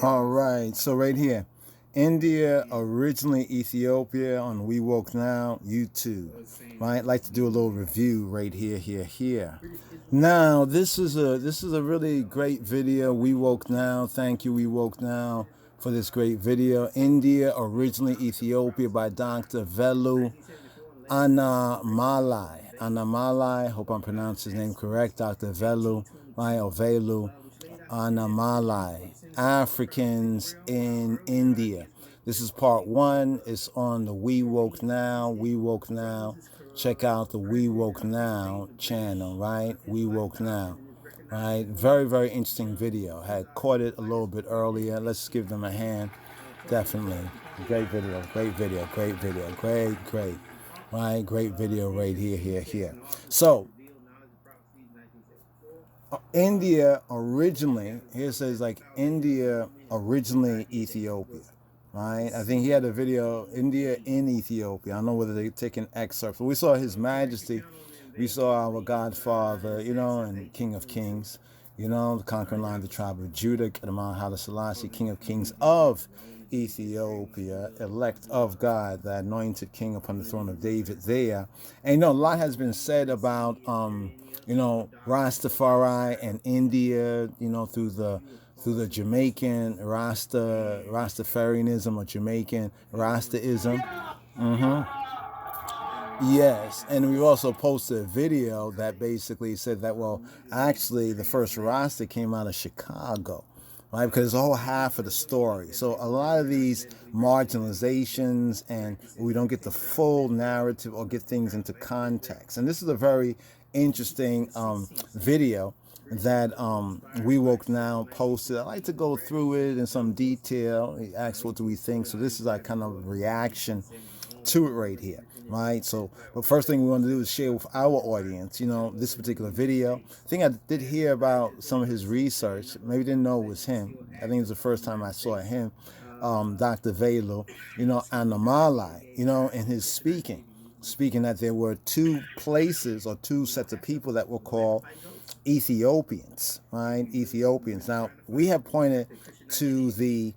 All right, so right here, India, originally Ethiopia on We Woke Now, YouTube. Right, like to do a little review right here. Now, this is a really great video. We Woke Now, thank you, We Woke Now, for this great video. India, originally Ethiopia by Dr. Velu Anamalai. Anamalai, hope I'm pronouncing his name correct, Dr. Velu, right, or Velu Anamalai, Africans in India. This is part one. It's on the We Woke Now. We Woke Now. Check out the We Woke Now channel, right? We Woke Now, right? Very, very interesting video. Had caught it a little bit earlier. Let's give them a hand. Definitely. Great video, great video, great video, great. Right? Great video right here. So, India originally, here it says like India originally Ethiopia, right? I think he had a video, India in Ethiopia. I don't know whether they take an excerpt. But we saw His Majesty, we saw our Godfather, and King of Kings, the conquering line of the tribe of Judah, Mount Haile Selassie, King of Kings of Ethiopia, elect of God, the anointed king upon the throne of David there. And a lot has been said about Rastafari and India, through the Jamaican Rastafarianism or Jamaican Rastaism. Yes, and we also posted a video that basically said that, well, actually the first Rasta came out of Chicago, right? Because it's a whole half of the story. So a lot of these marginalizations, and we don't get the full narrative or get things into context. And this is a very interesting video that We Woke Now posted. I like to go through it in some detail. He asked, what do we think? So this is our kind of reaction to it right here, right? So the first thing we want to do is share with our audience, this particular video. I think I did hear about some of his research. Maybe didn't know it was him. I think it was the first time I saw him, Dr. Velu, Anamalai, in his speaking that there were two places or two sets of people that were called Ethiopians, right? Ethiopians. Now, we have pointed to the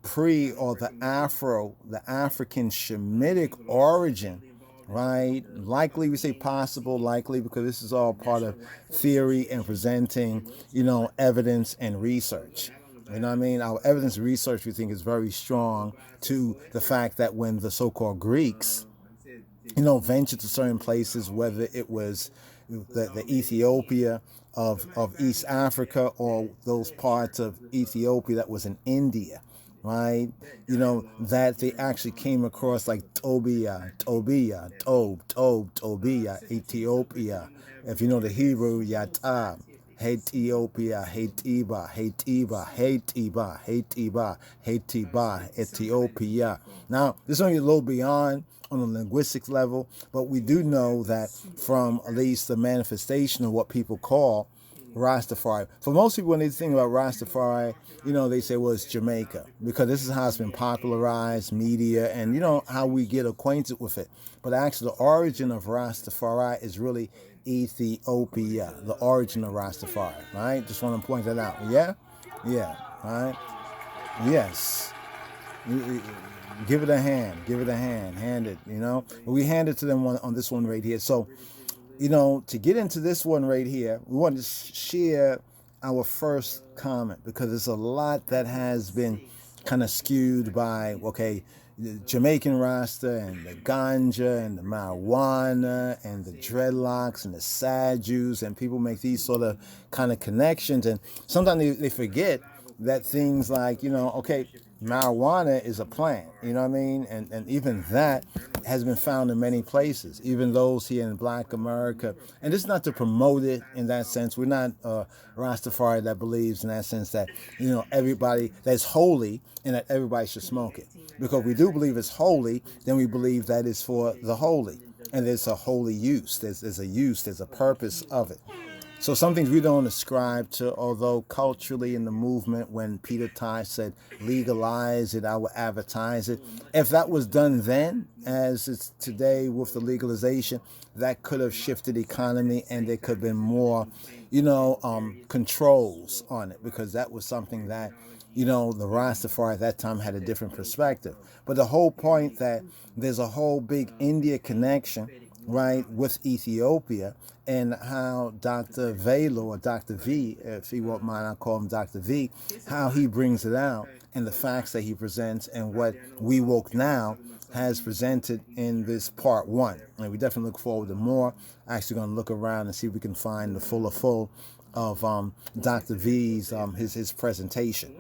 pre or the African Shemitic origin, right? Likely, we say possible, likely, because this is all part of theory and presenting, evidence and research. You know what I mean? Our evidence research, we think, is very strong to the fact that when the so-called Greeks, ventured to certain places, whether it was the Ethiopia of East Africa or those parts of Ethiopia that was in India, right? That they actually came across like Tobia, Ethiopia. If you know the Hebrew, Yata, Ethiopia, Ethiopia. Now, this is only a little beyond on a linguistic level, but we do know that from at least the manifestation of what people call Rastafari. For most people, when they think about Rastafari, they say, well, it's Jamaica, because this is how it's been popularized, media, and how we get acquainted with it. But actually, the origin of Rastafari is really Ethiopia, the origin of Rastafari, right? Just want to point that out. Yeah, right? Yes. Give it a hand, hand it, But we hand it to them on this one right here. So, to get into this one right here, we want to share our first comment, because there's a lot that has been kind of skewed by, the Jamaican Rasta and the ganja and the marijuana and the dreadlocks and the sadhus, and people make these sort of kind of connections, and sometimes they forget that things like, marijuana is a plant, and even that has been found in many places, even those here in Black America. And it's not to promote it in that sense. We're not Rastafari that believes in that sense that, everybody that's holy and that everybody should smoke it. Because we do believe it's holy, then we believe that it's for the holy. And there's a holy use. There's a use, there's a purpose of it. So some things we don't ascribe to, although culturally in the movement, when Peter Ty said, legalize it, I will advertise it. If that was done then, as it's today with the legalization, that could have shifted the economy and there could have been more, controls on it, because that was something that, the Rastafari at that time had a different perspective. But the whole point that there's a whole big India connection, right, with Ethiopia, and how Dr. Velo, or Dr. V, if he won't mind, I'll call him Dr. V, how he brings it out and the facts that he presents and what We Woke Now has presented in this part one. And we definitely look forward to more. Actually going to look around and see if we can find the full of Dr. V's, his presentation,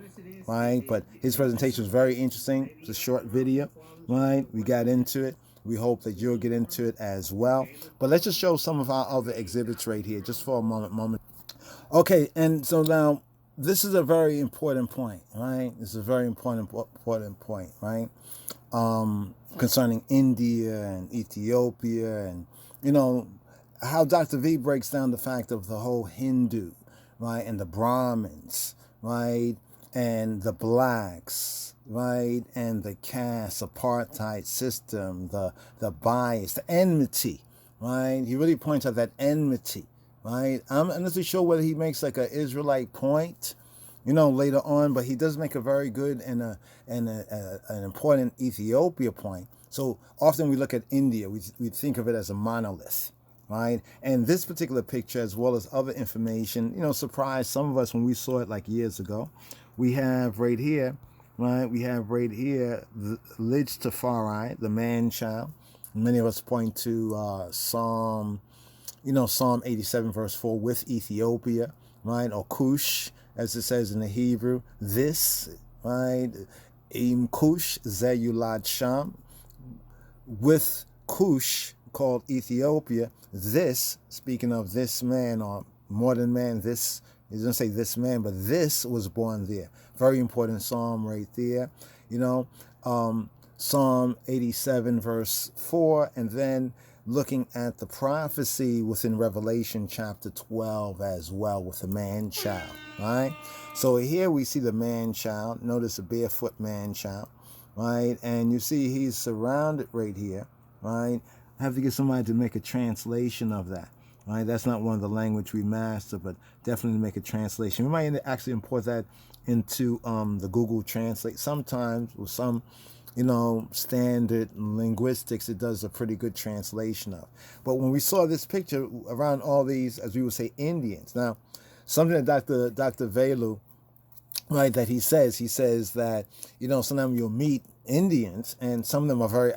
right? But his presentation was very interesting. It's a short video, right? We got into it. We hope that you'll get into it as well. But let's just show some of our other exhibits right here, just for a moment. Okay, and so now this is a very important point, right? This is a very important point, right? Concerning India and Ethiopia, and how Dr. V breaks down the fact of the whole Hindu, right, and the Brahmins, right, and the blacks, right, and the caste apartheid system, the bias, the enmity, right? He really points out that enmity, right? I'm not too sure whether he makes like an Israelite point, later on, but he does make a very good and an important Ethiopia point. So often we look at India, we think of it as a monolith, right? And this particular picture, as well as other information, surprised some of us when we saw it like years ago. We have right here, right? We have right here the Rastafari, the man-child. Many of us point to Psalm 87 verse 4, with Ethiopia, right? Or Cush, as it says in the Hebrew. This, right? Im Cush Zeyulad Sham, with Cush, called Ethiopia. This, speaking of this man, or more than man, this, he doesn't say this man, but this was born there. Very important psalm right there. Psalm 87 verse 4, and then looking at the prophecy within Revelation chapter 12 as well, with the man-child, right? So here we see the man-child. Notice a barefoot man-child, right? And you see he's surrounded right here, right? I have to get somebody to make a translation of that, right? That's not one of the language we master, but definitely make a translation. We might actually import that into the Google Translate. Sometimes with some, standard linguistics, it does a pretty good translation of. But when we saw this picture around all these, as we would say, Indians. Now, something that Dr. Velu, right, that he says that, sometimes you'll meet Indians and some of them are very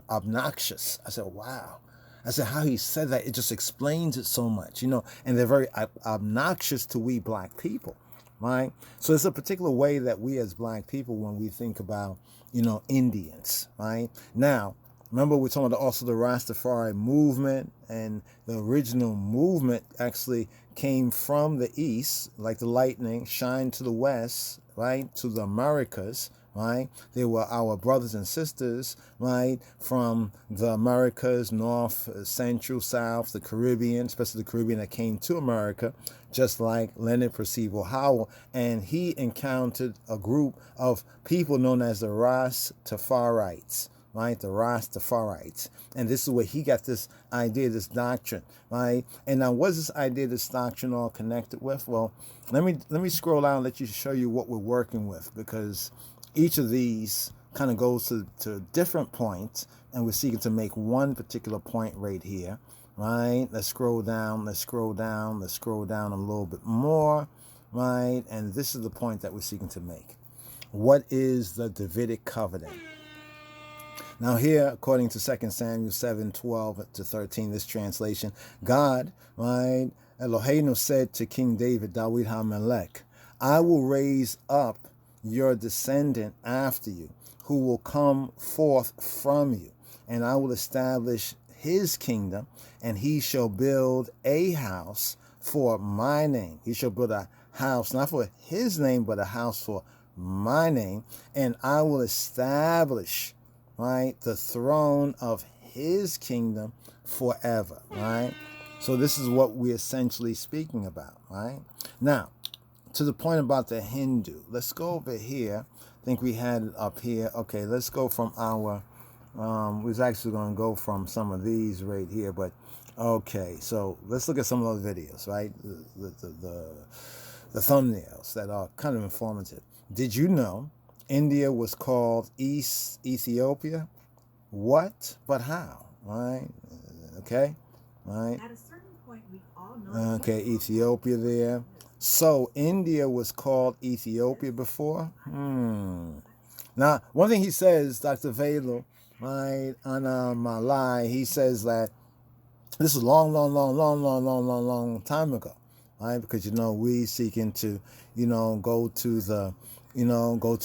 obnoxious. I said, wow. I said, how he said that, it just explains it so much, and they're very obnoxious to we black people, right? So it's a particular way that we as black people, when we think about, Indians, right? Now, remember we're talking about also the Rastafari movement, and the original movement actually came from the east, like the lightning, shined to the west, right, to the Americas, right? They were our brothers and sisters, right, from the Americas, North, Central, South, the Caribbean, especially the Caribbean that came to America, just like Leonard Percival Howell. And he encountered a group of people known as the Rastafarites, right? The Rastafarites. And this is where he got this idea, this doctrine, right? And now, what's this idea, this doctrine all connected with? Well, let me scroll down and let you show you what we're working with, because each of these kind of goes to different points, and we're seeking to make one particular point right here, right? Let's scroll down a little bit more, right? And this is the point that we're seeking to make. What is the Davidic covenant? Now here, according to 2 Samuel 7:12-13, this translation, God, right, Eloheinu said to King David, David HaMelech, I will raise up your descendant after you, who will come forth from you, and I will establish his kingdom, and he shall build a house for my name. He shall build a house, not for his name, but a house for my name, and I will establish, right, the throne of his kingdom forever, right? So this is what we're essentially speaking about, right? Now, to the point about the Hindu, let's go over here. I think we had it up here. Okay, let's go from our, we was actually going to go from some of these right here, but okay, so let's look at some of those videos, right? The thumbnails that are kind of informative. Did you know India was called East Ethiopia? What? But how? Right? Okay? Right? At a certain point, we all know. Okay, Ethiopia there. So India was called Ethiopia before? Now, one thing he says, Dr. Velo, right, on Malai, he says that this is long time ago, right? Because, we seeking to, go to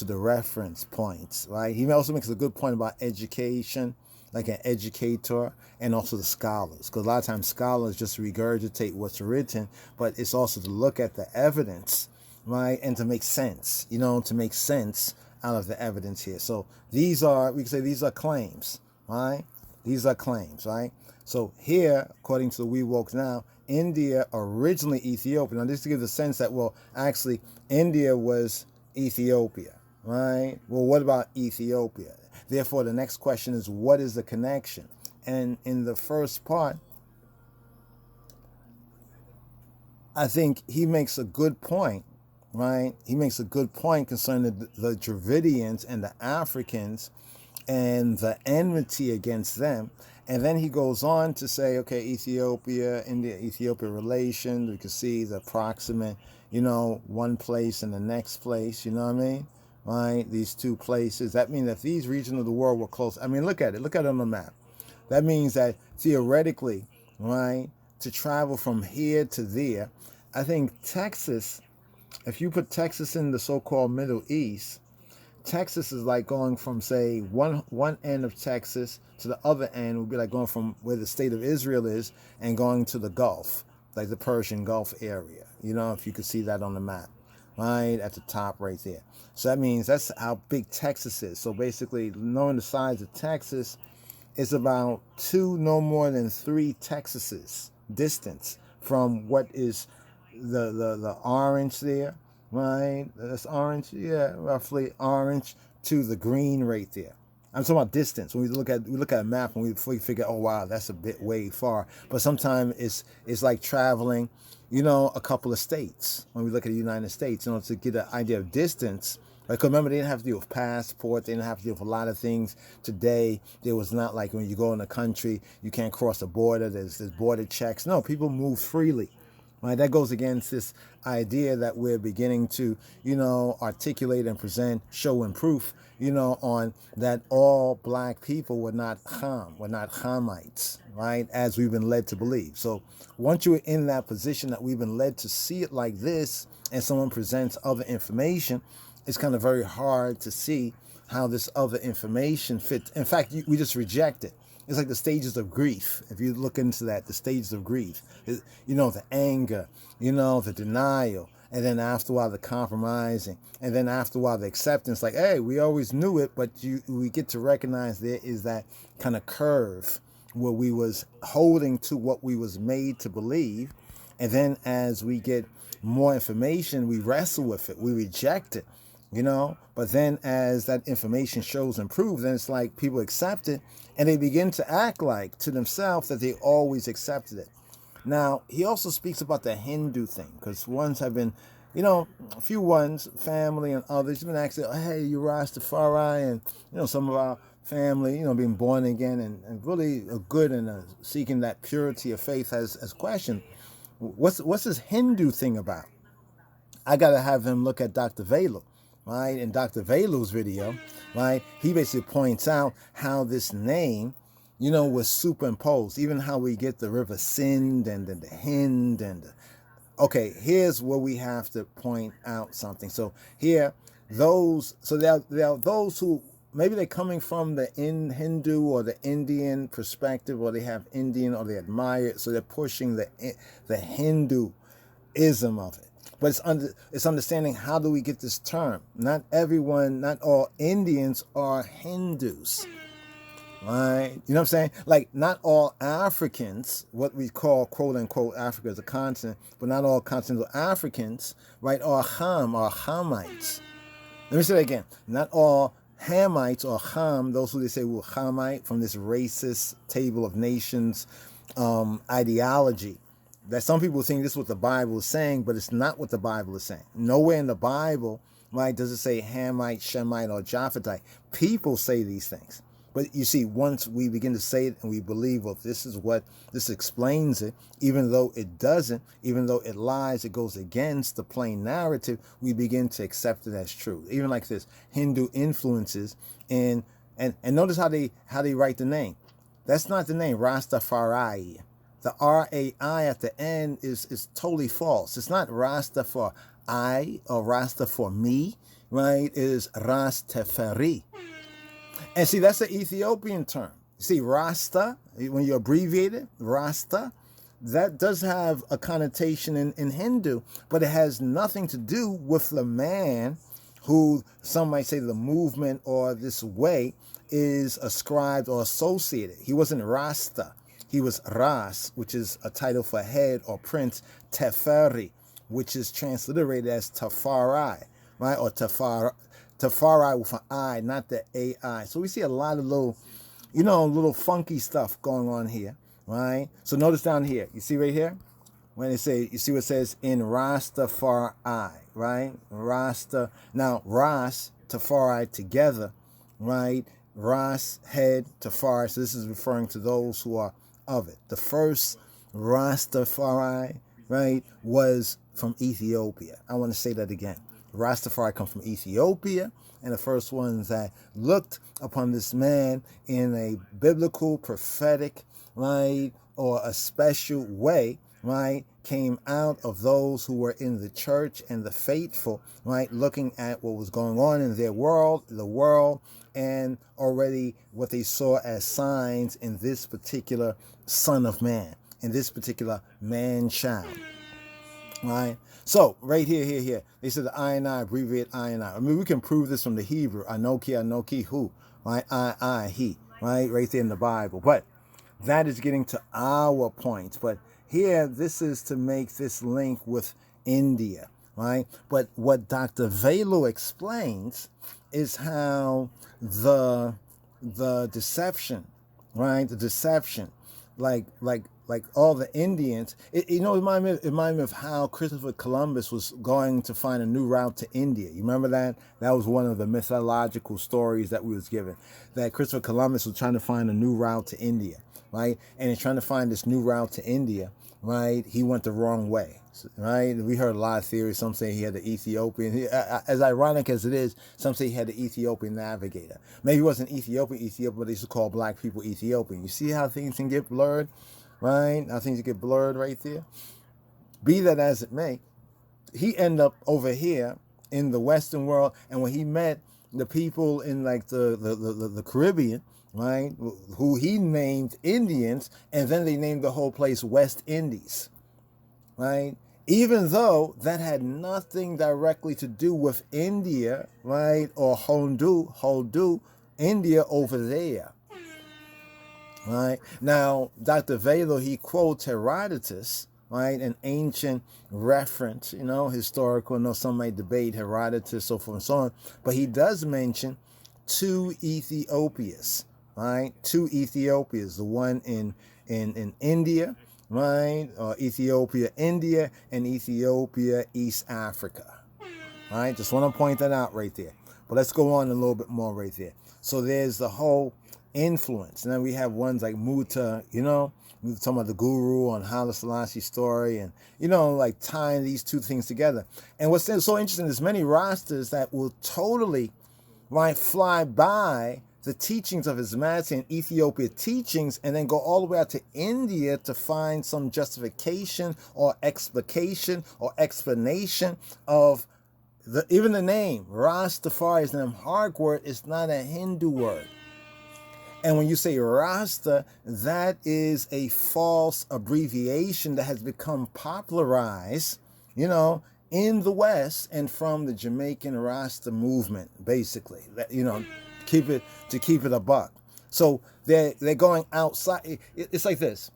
the reference points, right? He also makes a good point about education, like an educator, and also the scholars. Because a lot of times scholars just regurgitate what's written, but it's also to look at the evidence, right? And to make sense, to make sense out of the evidence here. So we can say these are claims, right? These are claims, right? So here, according to the We Woke Now, India originally Ethiopia. Now, just to give the sense that, well, actually, India was Ethiopia, right? Well, what about Ethiopia? Therefore, the next question is, what is the connection? And in the first part, I think he makes a good point, right? He makes a good point concerning the Dravidians and the Africans and the enmity against them. And then he goes on to say, okay, Ethiopia, India-Ethiopia relations, we can see the proximate, one place and the next place, you know what I mean? Right? These two places. That means that these regions of the world were close. I mean, look at it on the map. That means that theoretically, right, to travel from here to there, I think Texas, if you put Texas in the so-called Middle East, Texas is like going from, say, one end of Texas to the other end would be like going from where the state of Israel is and going to the Gulf, like the Persian Gulf area, if you could see that on the map, right, at the top right there. So that means that's how big Texas is. So basically, knowing the size of Texas, it's about 2, no more than 3 Texases distance from what is the orange there, right? That's orange, yeah, roughly orange to the green right there. I'm talking about distance. When we look at a map and we figure, oh wow, that's a bit way far. But sometimes it's like traveling, a couple of states. When we look at the United States, to get an idea of distance. Like, remember, they didn't have to deal with passport. They didn't have to deal with a lot of things. Today, there was not like when you go in a country, you can't cross the border. There's border checks. No, people move freely. Right, that goes against this idea that we're beginning to, articulate and present, show and proof, on that all black people were not Hamites, right, as we've been led to believe. So once you're in that position that we've been led to see it like this, and someone presents other information, it's kind of very hard to see how this other information fits. In fact, we just reject it. It's like the stages of grief. If you look into that, the stages of grief, the anger, the denial, and then after a while the compromising, and then after a while the acceptance. Like, hey, we always knew it, but we get to recognize there is that kind of curve where we was holding to what we was made to believe, and then as we get more information, we wrestle with it, we reject it. But then as that information shows and proves, then it's like people accept it and they begin to act like to themselves that they always accepted it. Now, he also speaks about the Hindu thing, because ones have been, a few ones, family and others, have been asking, oh, hey, you Rastafari, and, some of our family, being born again and really good and seeking that purity of faith has questioned, what's this Hindu thing about? I got to have him look at Dr. Velo. Right, in Dr. Velo's video, right, he basically points out how this name, was superimposed. Even how we get the river Sindh and then the Hind okay, here's where we have to point out something. So here, there are those who maybe they're coming from the Hindu or the Indian perspective, or they have Indian or they admire it, so they're pushing the Hinduism of it. But it's understanding, how do we get this term? Not all Indians are Hindus. right? You know what I'm saying? Like, not all Africans, what we call quote unquote Africa as a continent, but not all continental Africans, right, are Ham or Hamites. Let me say that again. Not all Hamites or Ham, those who they say were Hamite, from this racist table of nations ideology. That some people think this is what the Bible is saying, but it's not what the Bible is saying. Nowhere in the Bible, right, does it say Hamite, Shemite, or Japhetite. People say these things. But you see, once we begin to say it and we believe, well, this is what, this explains it, even though it doesn't, even though it lies, it goes against the plain narrative, we begin to accept it as true. Even like this, Hindu influences, and notice how they write the name. That's not the name, Rastafari. The R-A-I at the end is totally false. It's not Rastafari or Rasta for me, right? It is Rastafari. And see, that's an Ethiopian term. See, Rasta, when you abbreviate it, Rasta, that does have a connotation in Hindu, but it has nothing to do with the man who, some might say the movement or this way, is ascribed or associated. He wasn't Rasta. He was Ras, which is a title for head or prince, Teferi, which is transliterated as Tafari, right? Or Tafari with an I, not the AI. So we see a lot of little, little funky stuff going on here, right? So notice down here, you see right here, when it say, you see what it says in Rastafari, right? Rasta. Now Ras, Tafari together, right? Ras, head, Tafari. So this is referring to those who are of it. The first Rastafari, right, was from Ethiopia. I want to say that again. Rastafari come from Ethiopia, and the first ones that looked upon this man in a biblical, prophetic, right, or a special way, right, came out of those who were in the church and the faithful, right, looking at what was going on in their world, the world, and already what they saw as signs in this particular Son of Man, in this particular man-child. Right? So, right here, they said the I and I, abbreviate I and I. I mean, we can prove this from the Hebrew. Anoki, who, right? I, he, right? Right there in the Bible. But that is getting to our point. But here, this is to make this link with India, right? But what Dr. Velo explains is how the deception, right? The deception, like all the Indians, it reminded me of how Christopher Columbus was going to find a new route to India. You remember that? That was one of the mythological stories that we was given, that Christopher Columbus was trying to find a new route to India, right? And in trying to find this new route to India, right, he went the wrong way, right? We heard a lot of theories. Some say he had the Ethiopian, as ironic as it is, some say he had the Ethiopian navigator. Maybe he wasn't Ethiopian, but they used to call black people Ethiopian. You see how things can get blurred? Right? Now things get blurred right there. Be that as it may, he ended up over here in the Western world, and when he met the people in like the Caribbean, right, who he named Indians, and then they named the whole place West Indies, right? Even though that had nothing directly to do with India, right, or Hondu, India over there. Right? Now, Dr. Velo, he quotes Herodotus, right? An ancient reference, historical. Some might debate Herodotus, so forth and so on. But he does mention two Ethiopias, right? Two Ethiopias, the one in India, right? Ethiopia, India, and Ethiopia, East Africa. Right? Just want to point that out right there. But let's go on a little bit more right there. So there's the whole influence. And then we have ones like Muta, we were talking about the guru on Haile Selassie's story, and like tying these two things together. And what's so interesting, there's many Rastas that will totally, right, fly by the teachings of His Majesty and Ethiopia teachings, and then go all the way out to India to find some justification or explication or explanation of even the name Rastafari is an Amharic word. It's not a Hindu word. And when you say Rasta, that is a false abbreviation that has become popularized, in the West and from the Jamaican Rasta movement, basically. Keep it a buck. So they're going outside. It's like this.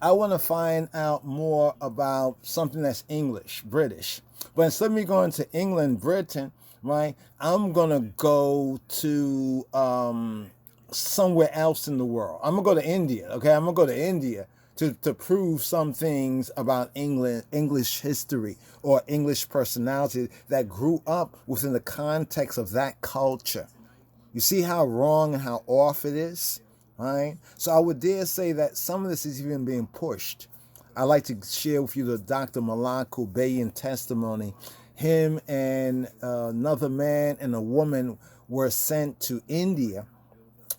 I want to find out more about something that's English, British. But instead of me going to England, Britain, right, I'm going to go to somewhere else in the world. I'm going to go to India, okay? I'm going to go to India to prove some things about England, English history, or English personality that grew up within the context of that culture. You see how wrong and how off it is, right? So I would dare say that some of this is even being pushed. I'd like to share with you the Dr. Malaku Bayan testimony. Him and another man and a woman were sent to India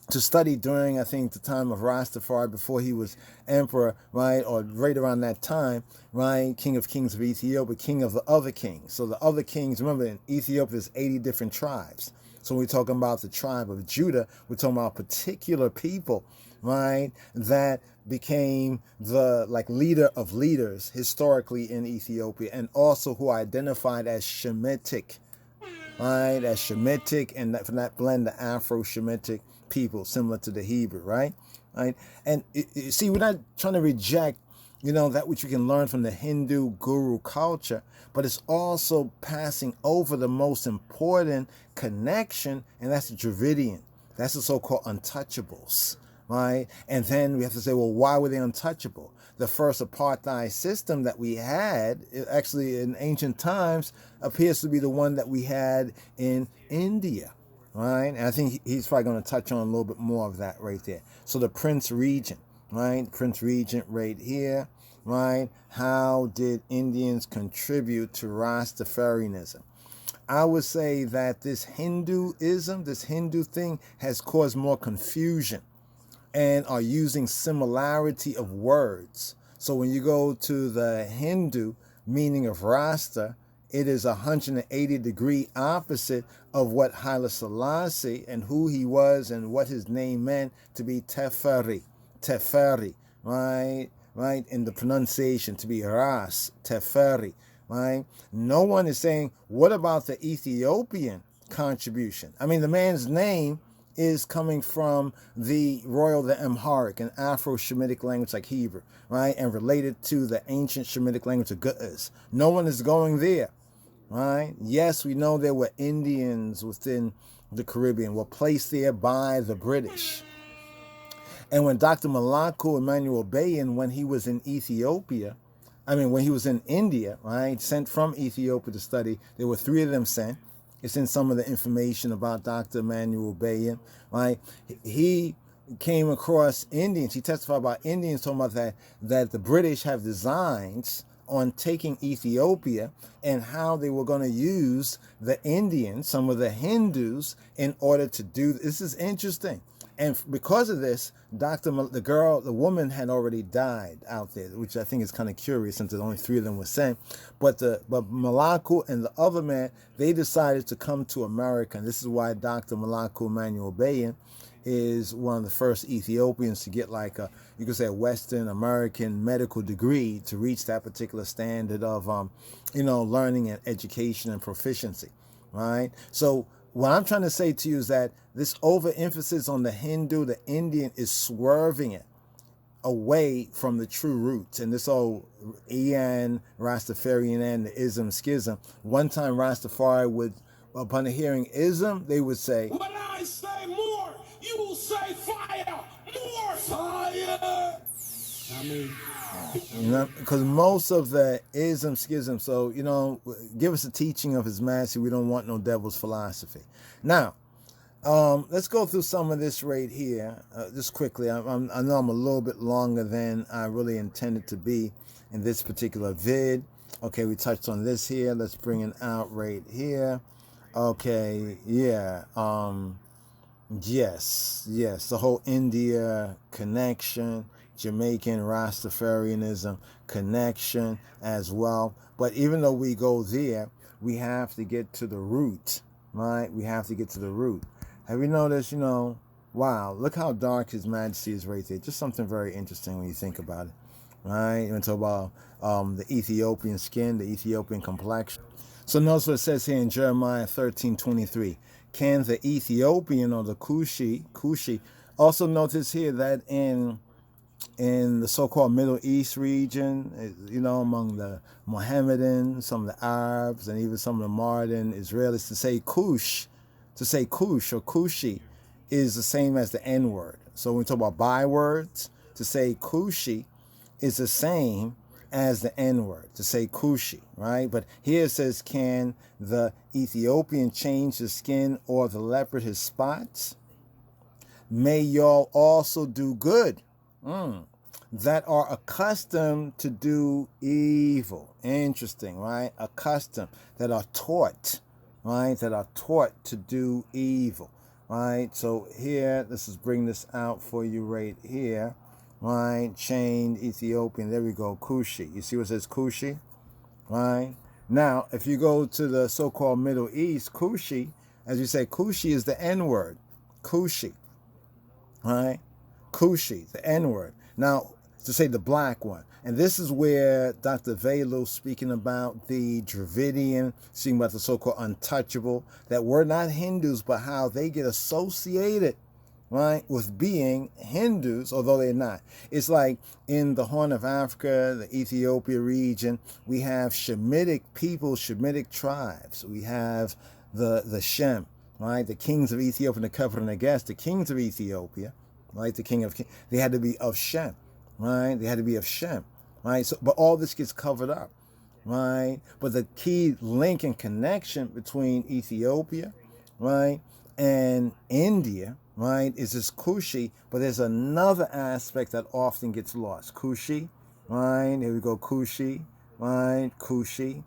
to study during, I think, the time of Rastafari, before he was emperor, right, or right around that time, right, king of kings of Ethiopia, king of the other kings. So the other kings, remember, in Ethiopia, there's 80 different tribes. So when we're talking about the tribe of Judah, we're talking about particular people, right, that became the leader of leaders historically in Ethiopia, and also who are identified as Shemitic, right, as Shemitic, and from that blend the Afro-Shemitic people, similar to the Hebrew, right? And see, we're not trying to reject, that which you can learn from the Hindu guru culture, but it's also passing over the most important connection, and that's the Davidian. That's the so-called untouchables, right? And then we have to say, well, why were they untouchable? The first apartheid system that we had, actually in ancient times, appears to be the one that we had in India, right? And I think he's probably going to touch on a little bit more of that right there. So the Prince Regent, right? Prince Regent right here, right? How did Indians contribute to Rastafarianism? I would say that this Hinduism, this Hindu thing, has caused more confusion and are using similarity of words. So when you go to the Hindu meaning of Rasta, it is 180-degree opposite of what Haile Selassie and who he was and what his name meant to be Teferi, right, in the pronunciation, to be Ras, Teferi, right? No one is saying, what about the Ethiopian contribution? I mean, the man's name is coming from the Amharic, an Afro-Shemitic language like Hebrew, right? And related to the ancient Shemitic language of Ge'ez. No one is going there, right? Yes, we know there were Indians within the Caribbean, were placed there by the British. And when Dr. Malaku Emmanuel Bayan, when he was in when he was in India, right, sent from Ethiopia to study, there were 3 of them sent. It's in some of the information about Dr. Emmanuel Bayan, right? He came across Indians. He testified about Indians, talking about that the British have designs on taking Ethiopia and how they were going to use the Indians, some of the Hindus, in order to do this. Is interesting. And because of this, the woman had already died out there, which I think is kind of curious since there's only 3 of them were sent. But Malaku and the other man, they decided to come to America. And this is why Dr. Malaku Emmanuel Bayan is one of the first Ethiopians to get you could say a Western American medical degree to reach that particular standard of, learning and education and proficiency, right? So what I'm trying to say to you is that this overemphasis on the Hindu, the Indian, is swerving it away from the true roots. And this whole Ian, Rastafarian, and the Ism schism. One time Rastafari would, upon hearing Ism, they would say, when I say more, you will say fire, more fire. Because most of the ism schism, so give us a teaching of his master. We don't want no devil's philosophy. Now, let's go through some of this right here, just quickly. I know I'm a little bit longer than I really intended to be in this particular vid. Okay, we touched on this here. Let's bring it out right here. Okay, yeah. Yes, the whole India connection, Jamaican Rastafarianism connection as well. But even though we go there, we have to get to the root, right? We have to get to the root. Have you noticed, wow, look how dark His Majesty is right there. Just something very interesting when you think about it, right? You talk about the Ethiopian skin, the Ethiopian complexion. So notice what it says here in Jeremiah 13:23. Can the Ethiopian or the Kushi Also notice here that in the so-called Middle East region, among the Mohammedans, some of the Arabs, and even some of the modern Israelis, to say Kush or Kushi is the same as the N-word. So when we talk about bywords, to say Kushi is the same as the N-word, to say Kushi, right? But here it says, can the Ethiopian change his skin or the leopard his spots? May y'all also do good that are accustomed to do evil. Interesting, right? Accustomed, that are taught, right? That are taught to do evil, right? So here, let's just bring this out for you right here, right? Chained Ethiopian, there we go, Kushi. You see what it says Kushi, right? Now, if you go to the so-called Middle East, Kushi, as you say, Kushi is the N-word, Kushi, right? Kushi, the N-word. Now, to say the black one. And this is where Dr. Velo, speaking about the Dravidian, speaking about the so-called untouchable, that we're not Hindus, but how they get associated, right, with being Hindus, although they're not. It's like in the Horn of Africa, the Ethiopia region, we have Shemitic people, Shemitic tribes. We have the Shem, right, the kings of Ethiopia, the Kepler and the Gas, the kings of Ethiopia, right, the king of kings, they had to be of Shem, right, they had to be of Shem, right, so, but all this gets covered up, right, but the key link and connection between Ethiopia, right, and India, right, is this Kushi, but there's another aspect that often gets lost. Kushi, right, here we go, Kushi, right, Kushi,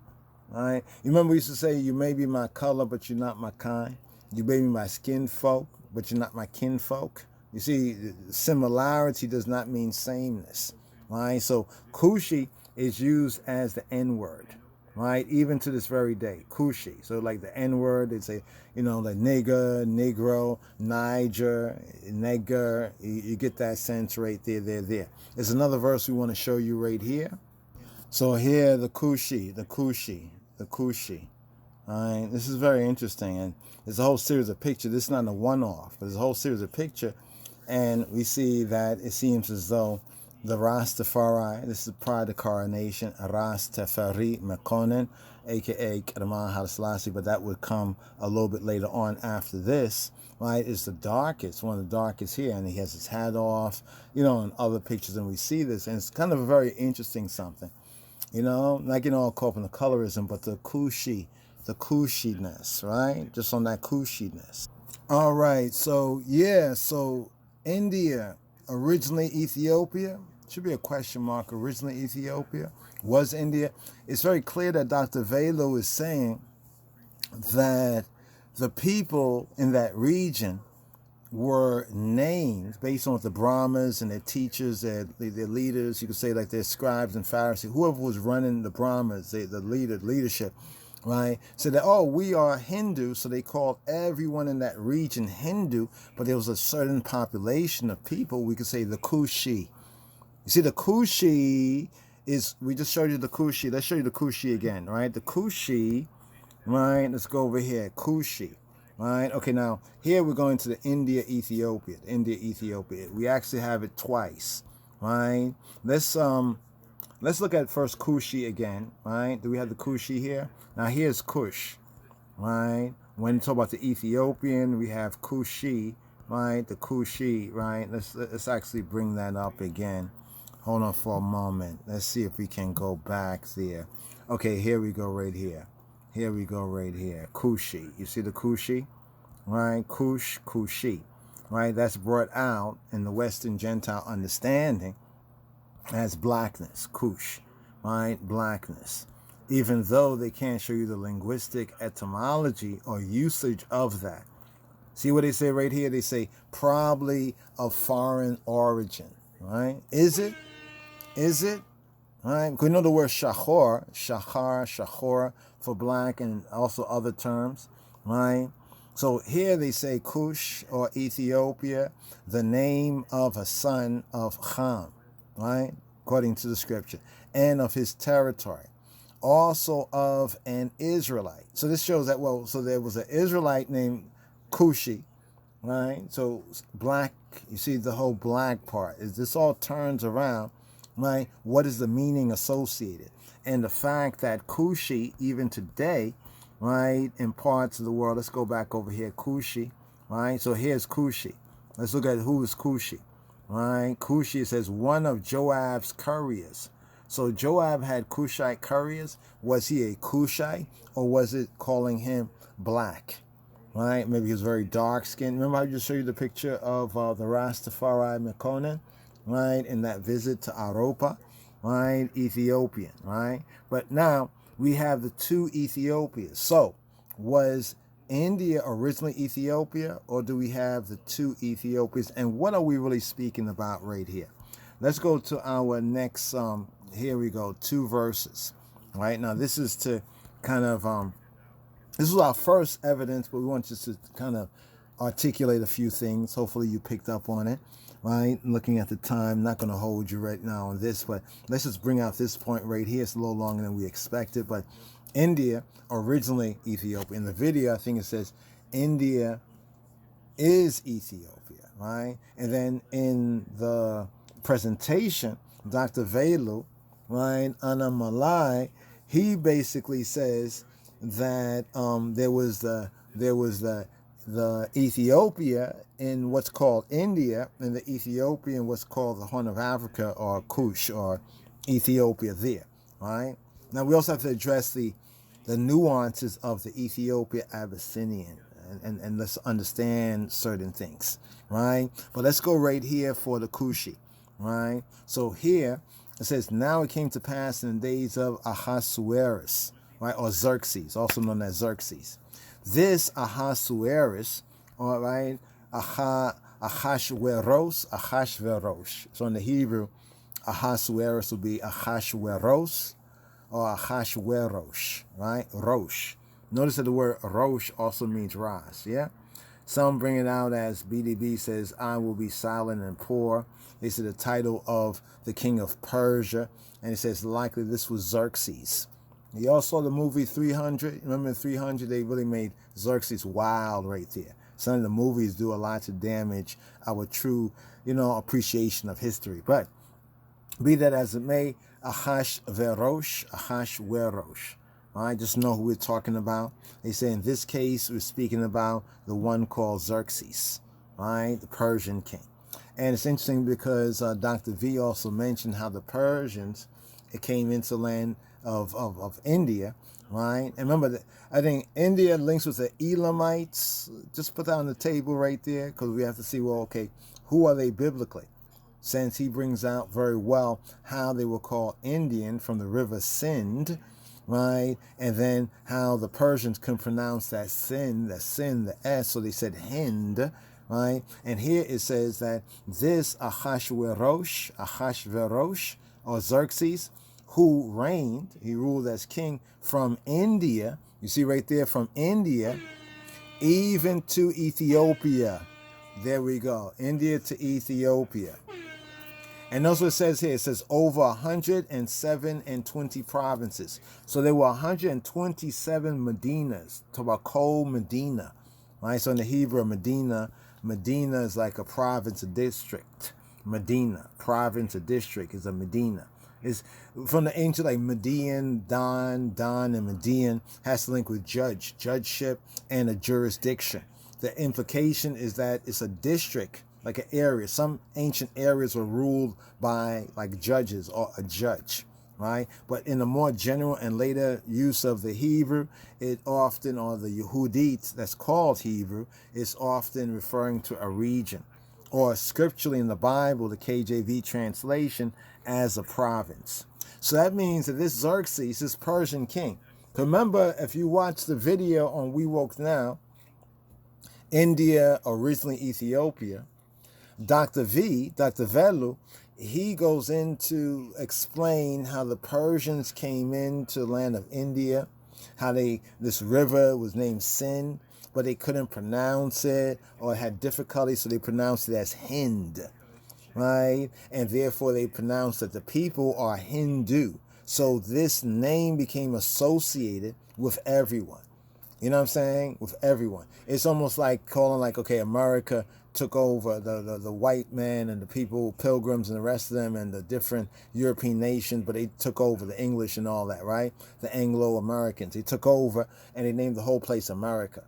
right. You remember we used to say, you may be my color, but you're not my kind. You may be my skin folk, but you're not my kinfolk. You see, similarity does not mean sameness, right? So Kushi is used as the N-word, right? Even to this very day, Kushi. So like the N-word, they say, the nigger, negro, Niger, nigger. You get that sense right there. There's another verse we want to show you right here. So here, the Kushi. All right, this is very interesting, and there's a whole series of pictures. This is not a one-off, but there's a whole series of pictures, and we see that it seems as though the Rastafari, this is prior to coronation, Rastafari Mekonnen, aka Kerman Haile Selassie, but that would come a little bit later on after this, right? It's the darkest, one of the darkest here, and he has his hat off, in other pictures, and we see this, and it's kind of a very interesting something, not getting all caught up in the colorism, but the Kushiness, right? Just on that Kushiness. All right, so India, originally Ethiopia, should be a question mark, originally Ethiopia, was India. It's very clear that Dr. Velo is saying that the people in that region were named based on what the Brahmas and their teachers, their leaders, you could say like their scribes and Pharisees, whoever was running the Brahmas, the leadership, right, said that, we are Hindu, so they called everyone in that region Hindu, but there was a certain population of people, we could say the Kushi. You see, the Kushi is, we just showed you the Kushi, let's show you the Kushi again, right, the Kushi, right, let's go over here, Kushi, right, okay, now, here we're going to the India, Ethiopia, we actually have it twice, right, let's look at first Kushi again, right? Do we have the Kushi here? Now here's Kush, right? When you talk about the Ethiopian, we have Kushi, right? The Kushi, right? Let's actually bring that up again. Hold on for a moment. Let's see if we can go back there. Okay, here we go right here. Kushi. You see the Kushi? Right? Kushi. Right? That's brought out in the Western Gentile understanding as blackness, Kush, right? Blackness. Even though they can't show you the linguistic etymology or usage of that. See what they say right here? They say probably of foreign origin, right? Is it? Right? We know the word shachor for black and also other terms, right? So here they say Kush or Ethiopia, the name of a son of Ham, right? According to the scripture, and of his territory, also of an Israelite. So this shows that, so there was an Israelite named Kushi, right? So black, you see the whole black part. Is this all turns around, right? What is the meaning associated? And the fact that Kushi, even today, right, in parts of the world, let's go back over here, Kushi, right? So here's Kushi. Let's look at who is Kushi, right? Kushi says one of Joab's couriers. So Joab had Cushite couriers. Was he a Cushite, or was it calling him black? Right? Maybe he was very dark skinned. Remember I just showed you the picture of the Rastafari and right? In that visit to Europa, right? Ethiopian, right? But now we have the two Ethiopias. So was India originally Ethiopia, or do we have the two Ethiopias? And what are we really speaking about right here? Let's go to our next, here we go, 2 verses. Right? Now this is to kind of, this is our first evidence, but we want just to kind of articulate a few things. Hopefully you picked up on it, right? Looking at the time, not going to hold you right now on this, but let's just bring out this point right here. It's a little longer than we expected, but India, originally Ethiopia. In the video, I think it says India is Ethiopia, right? And then in the presentation, Dr. Velu, right, Anamalai, he basically says that there was the Ethiopia in what's called India, and the Ethiopia in what's called the Horn of Africa, or Kush, or Ethiopia there, right? Now we also have to address the nuances of the Ethiopia Abyssinian, and let's understand certain things, right? But let's go right here for the Kushi, right? So here it says, now it came to pass in the days of Ahasuerus, right, or Xerxes, also known as Xerxes. This Ahasuerus, all right, Ahashverosh. So in the Hebrew, Ahasuerus will be Ahashveros or Ahashverosh, right? Rosh. Notice that the word Rosh also means Ras, yeah? Some bring it out as BDB says, I will be silent and poor. They say the title of the king of Persia, and it says likely this was Xerxes. You all saw the movie 300. Remember in 300, they really made Xerxes wild right there. Some of the movies do a lot to damage our true, appreciation of history. But be that as it may, Ahashverosh. All right, just know who we're talking about. They say in this case, we're speaking about the one called Xerxes, right, the Persian king. And it's interesting because Dr. V also mentioned how the Persians, it came into land of India, right? And remember that I think India links with the Elamites. Just put that on the table right there, because we have to see, well, okay, who are they biblically? Since he brings out very well how they were called Indian from the river Sind, right? And then how the Persians can pronounce that sin, the S, so they said Hind, right? And here it says that this Ahashverosh, or Xerxes, who reigned, he ruled as king from India, you see right there, from India, even to Ethiopia. There we go, India to Ethiopia. And notice what it says here. It says over 107 and 20 provinces. So there were 127 Medinas, Tabakol Medina. Right? So in the Hebrew, Medina is like a province, a district. Medina, province, a district is a Medina. It's from the ancient, like Median, Don, and Median has to link with judgeship, and a jurisdiction. The implication is that it's a district, like an area. Some ancient areas were ruled by like judges or a judge, right? But in the more general and later use of the Hebrew, it often, or the Yehudit that's called Hebrew, is often referring to a region, or scripturally in the Bible, the KJV translation, as a province. So that means that this Xerxes, this Persian king, remember, if you watch the video on We Woke Now, India, originally Ethiopia, Dr. Velu, he goes in to explain how the Persians came into the land of India, how this river was named Sind, but they couldn't pronounce it, or had difficulty, so they pronounced it as Hind, right? And therefore they pronounced that the people are Hindu. So this name became associated with everyone. You know what I'm saying? With everyone. It's almost like calling like, okay, America took over the white man and the people, pilgrims and the rest of them and the different European nations, but they took over the English and all that, right? The Anglo-Americans. They took over and they named the whole place America.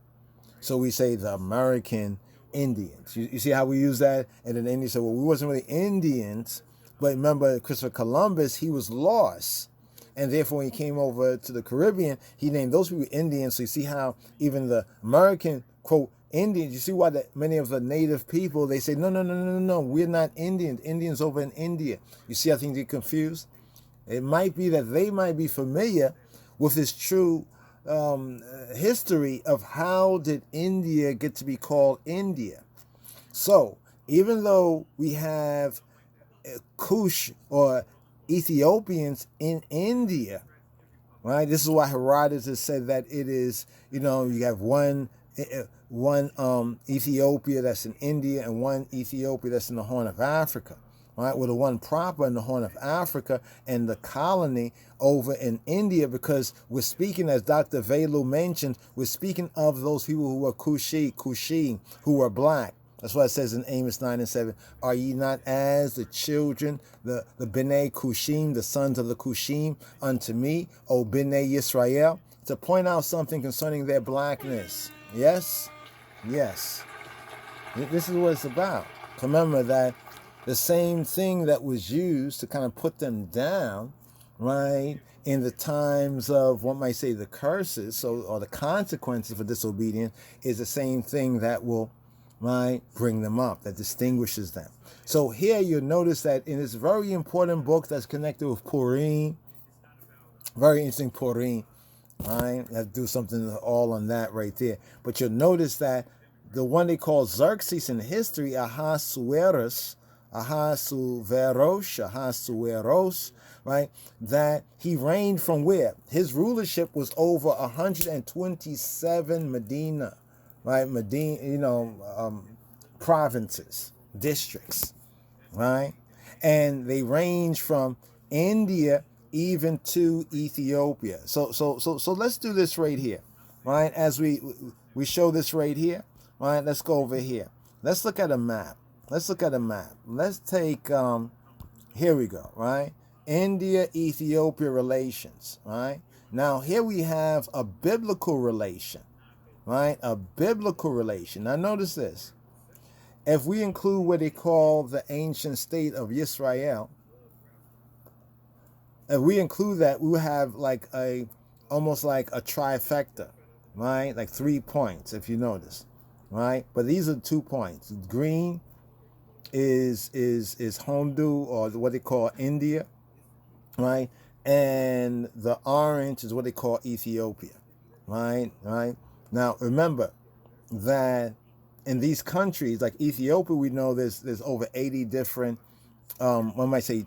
So we say the American Indians. You see how we use that? And then the Indians said, well, we wasn't really Indians, but remember Christopher Columbus, he was lost. And therefore, when he came over to the Caribbean, he named those people Indians. So you see how even the American, quote, Indians, you see why many of the native people, they say, no, we're not Indians. Indians over in India. You see how things get confused? It might be that they might be familiar with this true history of how did India get to be called India. So even though we have Kush or Ethiopians in India, right? This is why Herodotus has said that it is, you have one Ethiopia that's in India and one Ethiopia that's in the Horn of Africa, right? Well, the one proper in the Horn of Africa and the colony over in India, because we're speaking, as Dr. Velu mentioned, we're speaking of those people who were Kushi, who were black. That's why it says in Amos 9:7, are ye not as the children, the B'nai Kushim, the sons of the Kushim, unto me, O B'nai Yisrael? To point out something concerning their blackness. Yes? Yes. This is what it's about. Remember that the same thing that was used to kind of put them down, right, in the times of, one might say, the curses, or the consequences for disobedience, is the same thing that will, right, bring them up, that distinguishes them. So here you'll notice that in this very important book that's connected with Purim, very interesting Purim, right? I have to do something all on that right there. But you'll notice that the one they call Xerxes in history, Ahasuerus, right? That he reigned from where? His rulership was over 127 Medina, right? Provinces, districts, right? And they range from India even to Ethiopia. So let's do this right here, right? As we show this right here, right? Let's go over here. Let's look at a map. Let's take, here we go, right? India-Ethiopia relations, right? Now, here we have a biblical relation, right? A biblical relation. Now, notice this. If we include what they call the ancient state of Israel, if we include that, we will have like almost like a trifecta, right? Like 3 points, if you notice, right? But these are 2 points. Green is Hondu, or what they call India, right? And the orange is what they call Ethiopia, right? Now remember that in these countries like Ethiopia, we know there's over 80 different, one might say,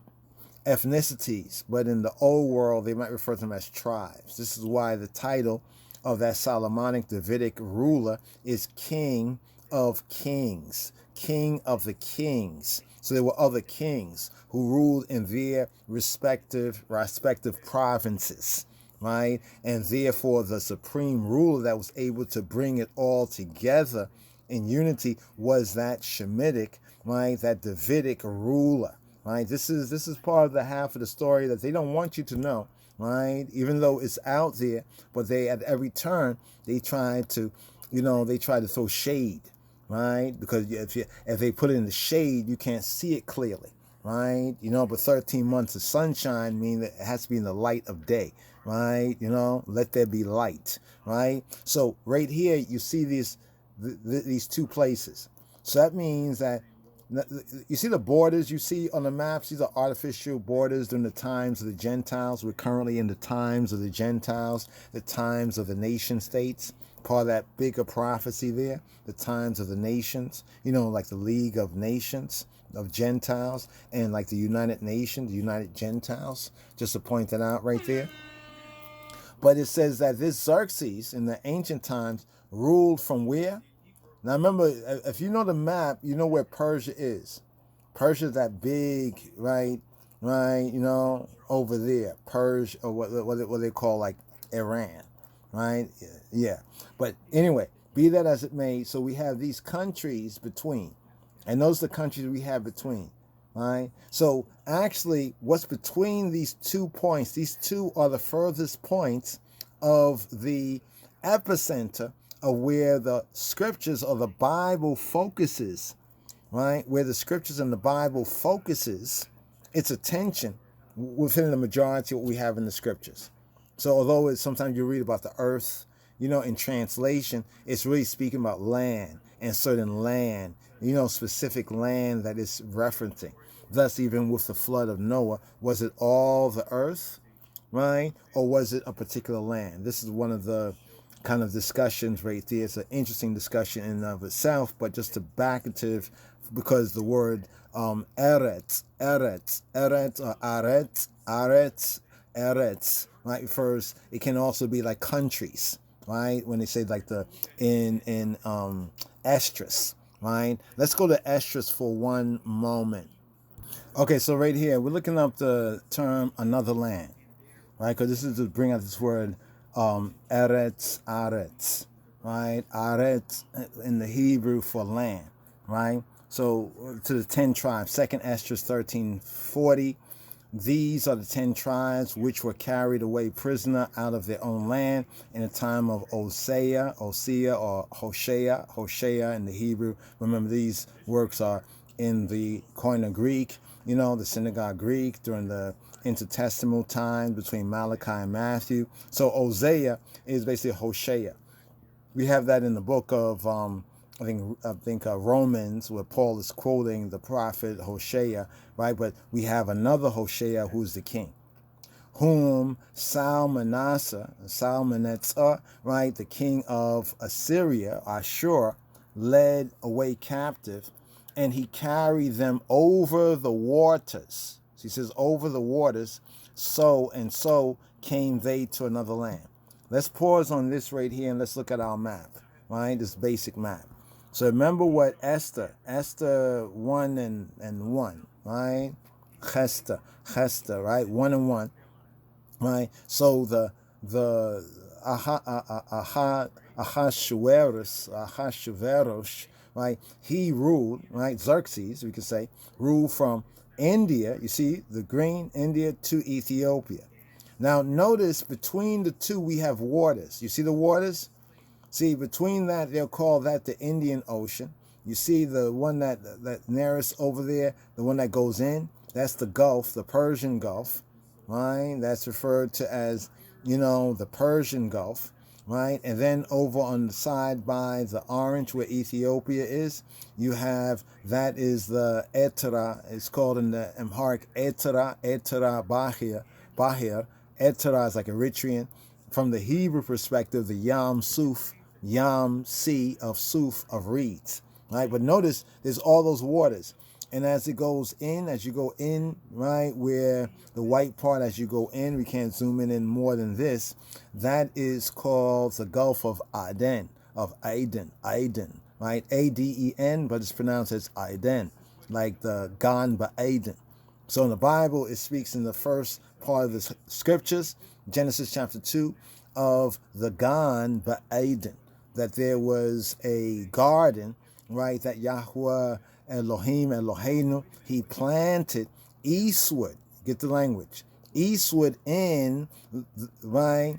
ethnicities, but in the old world they might refer to them as tribes. This is why the title of that Solomonic Davidic ruler is King of Kings, King of the Kings. So there were other kings who ruled in their respective provinces, right? And therefore the supreme ruler that was able to bring it all together in unity was that Shemitic, right? That Davidic ruler, right? This is part of the half of the story that they don't want you to know, right? Even though it's out there, but they, at every turn, they try to, throw shade, right? Because if they put it in the shade, you can't see it clearly, right? But 13 months of sunshine mean that it has to be in the light of day, right? Let there be light, right? So right here, you see these 2 places. So that means that you see the borders you see on the maps. These are artificial borders during the times of the Gentiles. We're currently in the times of the Gentiles, the times of the nation states. Part of that bigger prophecy there, the times of the nations, like the League of Nations of Gentiles, and like the United Nations, the United Gentiles, just to point that out right there. But it says that this Xerxes in the ancient times ruled from where? Now remember, if you know the map, you know where Persia is. Persia is that big, right, over there. Persia, or what they call like Iran, right? Yeah. But anyway, be that as it may, so we have these countries between, and those are the countries we have between, right? So actually, what's between these 2 points? These two are the furthest points of the epicenter of where the scriptures or the Bible focuses, right? Where the scriptures and the Bible focuses its attention within the majority of what we have in the scriptures. So although it's sometimes you read about the earth, in translation, it's really speaking about land and certain land, specific land that it's referencing. Thus, even with the flood of Noah, was it all the earth, right? Or was it a particular land? This is one of the kind of discussions right there. It's an interesting discussion in and of itself, but just to back it to, because the word eretz, or aretz, right, refers, it can also be like countries, right? When they say like in estrus, right? Let's go to estrus for one moment. Okay, so right here, we're looking up the term another land, right? Because this is to bring out this word aretz, right? Aretz in the Hebrew for land, right? So to the 10 tribes, 2nd Esdras 13:40. These are the 10 tribes which were carried away prisoner out of their own land in the time of Hosea, or Hoshea in the Hebrew. Remember, these works are in the Koine Greek, the synagogue Greek during the intertestamental time between Malachi and Matthew. So Hosea is basically Hoshea. We have that in the book of I think Romans, where Paul is quoting the prophet Hosea, right? But we have another Hosea who's the king, whom Salmanasseh, right, the king of Assyria, Ashur, led away captive, and he carried them over the waters. So he says, over the waters, so came they to another land. Let's pause on this right here and let's look at our map, right? This basic map. So remember what Esther 1 and 1, right? Chester, right? 1 and 1, right? So the Ahasuerus, right? He ruled, right? Xerxes, we could say, ruled from India. You see the green, India to Ethiopia. Now notice between the two we have waters. You see the waters? See, between that, they'll call that the Indian Ocean. You see the one that nearest over there, the one that goes in, that's the Gulf, the Persian Gulf, right? That's referred to as, the Persian Gulf, right? And then over on the side by the orange where Ethiopia is, you have, that is the Etera. It's called in the Amharic Etera Bahir. Etera is like Eritrean. From the Hebrew perspective, the Yam Suf, Yam Sea of Suf of reeds, right? But notice there's all those waters. And as it goes in, as you go in, right, where the white part, as you go in, we can't zoom in more than this, that is called the Gulf of Aden, right? Aden, but it's pronounced as Aden, like the Gan Ba'aden. So in the Bible, it speaks in the first part of the scriptures, Genesis chapter 2, of the Gan Ba'aden, that there was a garden, right, that Yahweh Eloheinu, he planted eastward, get the language, eastward in, right,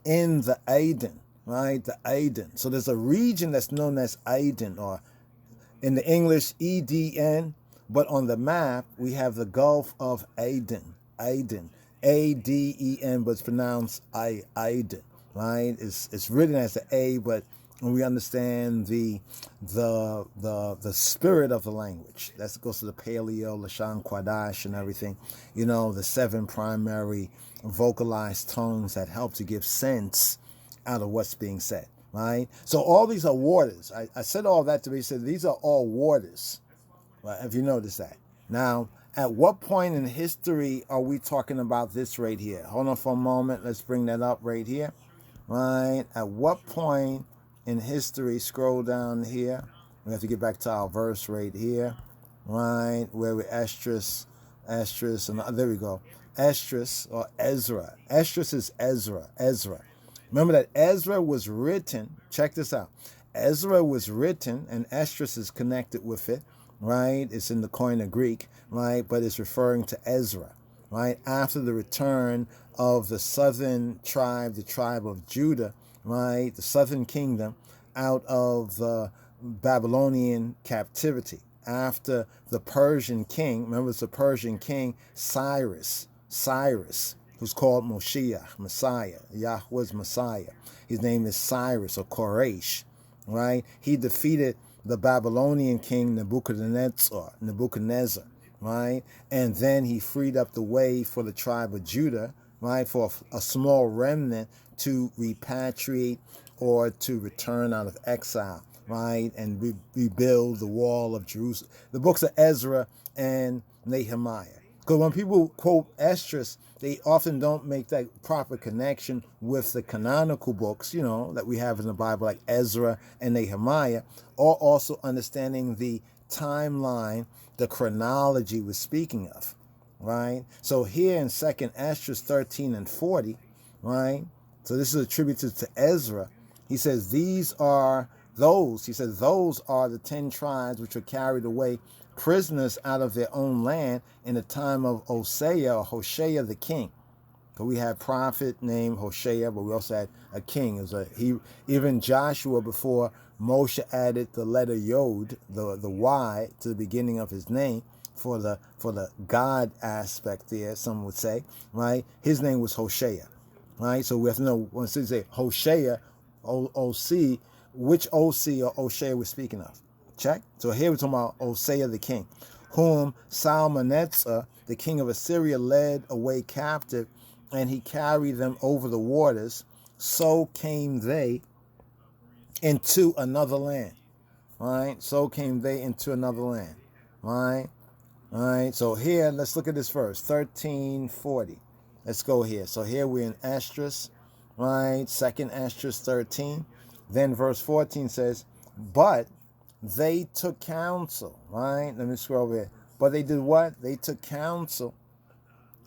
in the Aden, right, the Aden. So there's a region that's known as Aden, or in the English, Eden, but on the map, we have the Gulf of Aden, Aden, but it's pronounced Aden, right? It's written as an A, but when we understand the spirit of the language, that goes to the Paleo, Lashon Quadash, and everything, the 7 primary vocalized tones that help to give sense out of what's being said, right? So all these are waters. I said all that to be said, these are all waters, right? Have you noticed that? Now, at what point in history are we talking about this right here? Hold on for a moment. Let's bring that up right here, right? At what point in history, scroll down here. We have to get back to our verse right here, right? Where we Esdras, and there we go. Esdras or Ezra. Esdras is Ezra. Remember that Ezra was written, check this out. Ezra was written, and Esdras is connected with it, right? It's in the Koine Greek, right? But it's referring to Ezra, right? After the return of the southern tribe, the tribe of Judah, right? The southern kingdom out of the Babylonian captivity. After the Persian king, remember it's the Persian king, Cyrus, who's called Moshiach, Messiah, Yahweh's Messiah. His name is Cyrus or Koresh, right? He defeated the Babylonian king Nebuchadnezzar, right? And then he freed up the way for the tribe of Judah, right? For a small remnant to repatriate or to return out of exile, right? And rebuild the wall of Jerusalem. The books of Ezra and Nehemiah. Because when people quote Esdras, they often don't make that proper connection with the canonical books, you know, that we have in the Bible, like Ezra and Nehemiah, or also understanding the timeline, the chronology we're speaking of, right? So here in 2nd Esdras 13 and 40, right? So this is attributed to Ezra. He says, those are the 10 tribes which were carried away prisoners out of their own land in the time of Hoshea the king. So we had a prophet named Hoshea, but we also had a king. Even Joshua, before Moshe added the letter Yod, the Y, to the beginning of his name for the God aspect there, some would say, right? His name was Hoshea, right? So we have to know when they say Hoshea, O-C, which O-C or Hoshea we're speaking of. Check. So here we're talking about Hosea the king, whom Salmanasar, the king of Assyria, led away captive, and he carried them over the waters. So came they into another land. Right? So came they into another land. Right? All right. So here, let's look at this verse, 1340. Let's go here. So here we're in Esdras, right? 2nd Esdras 13. Then verse 14 says, but they took counsel, right? Let me scroll over here. But they did what? They took counsel.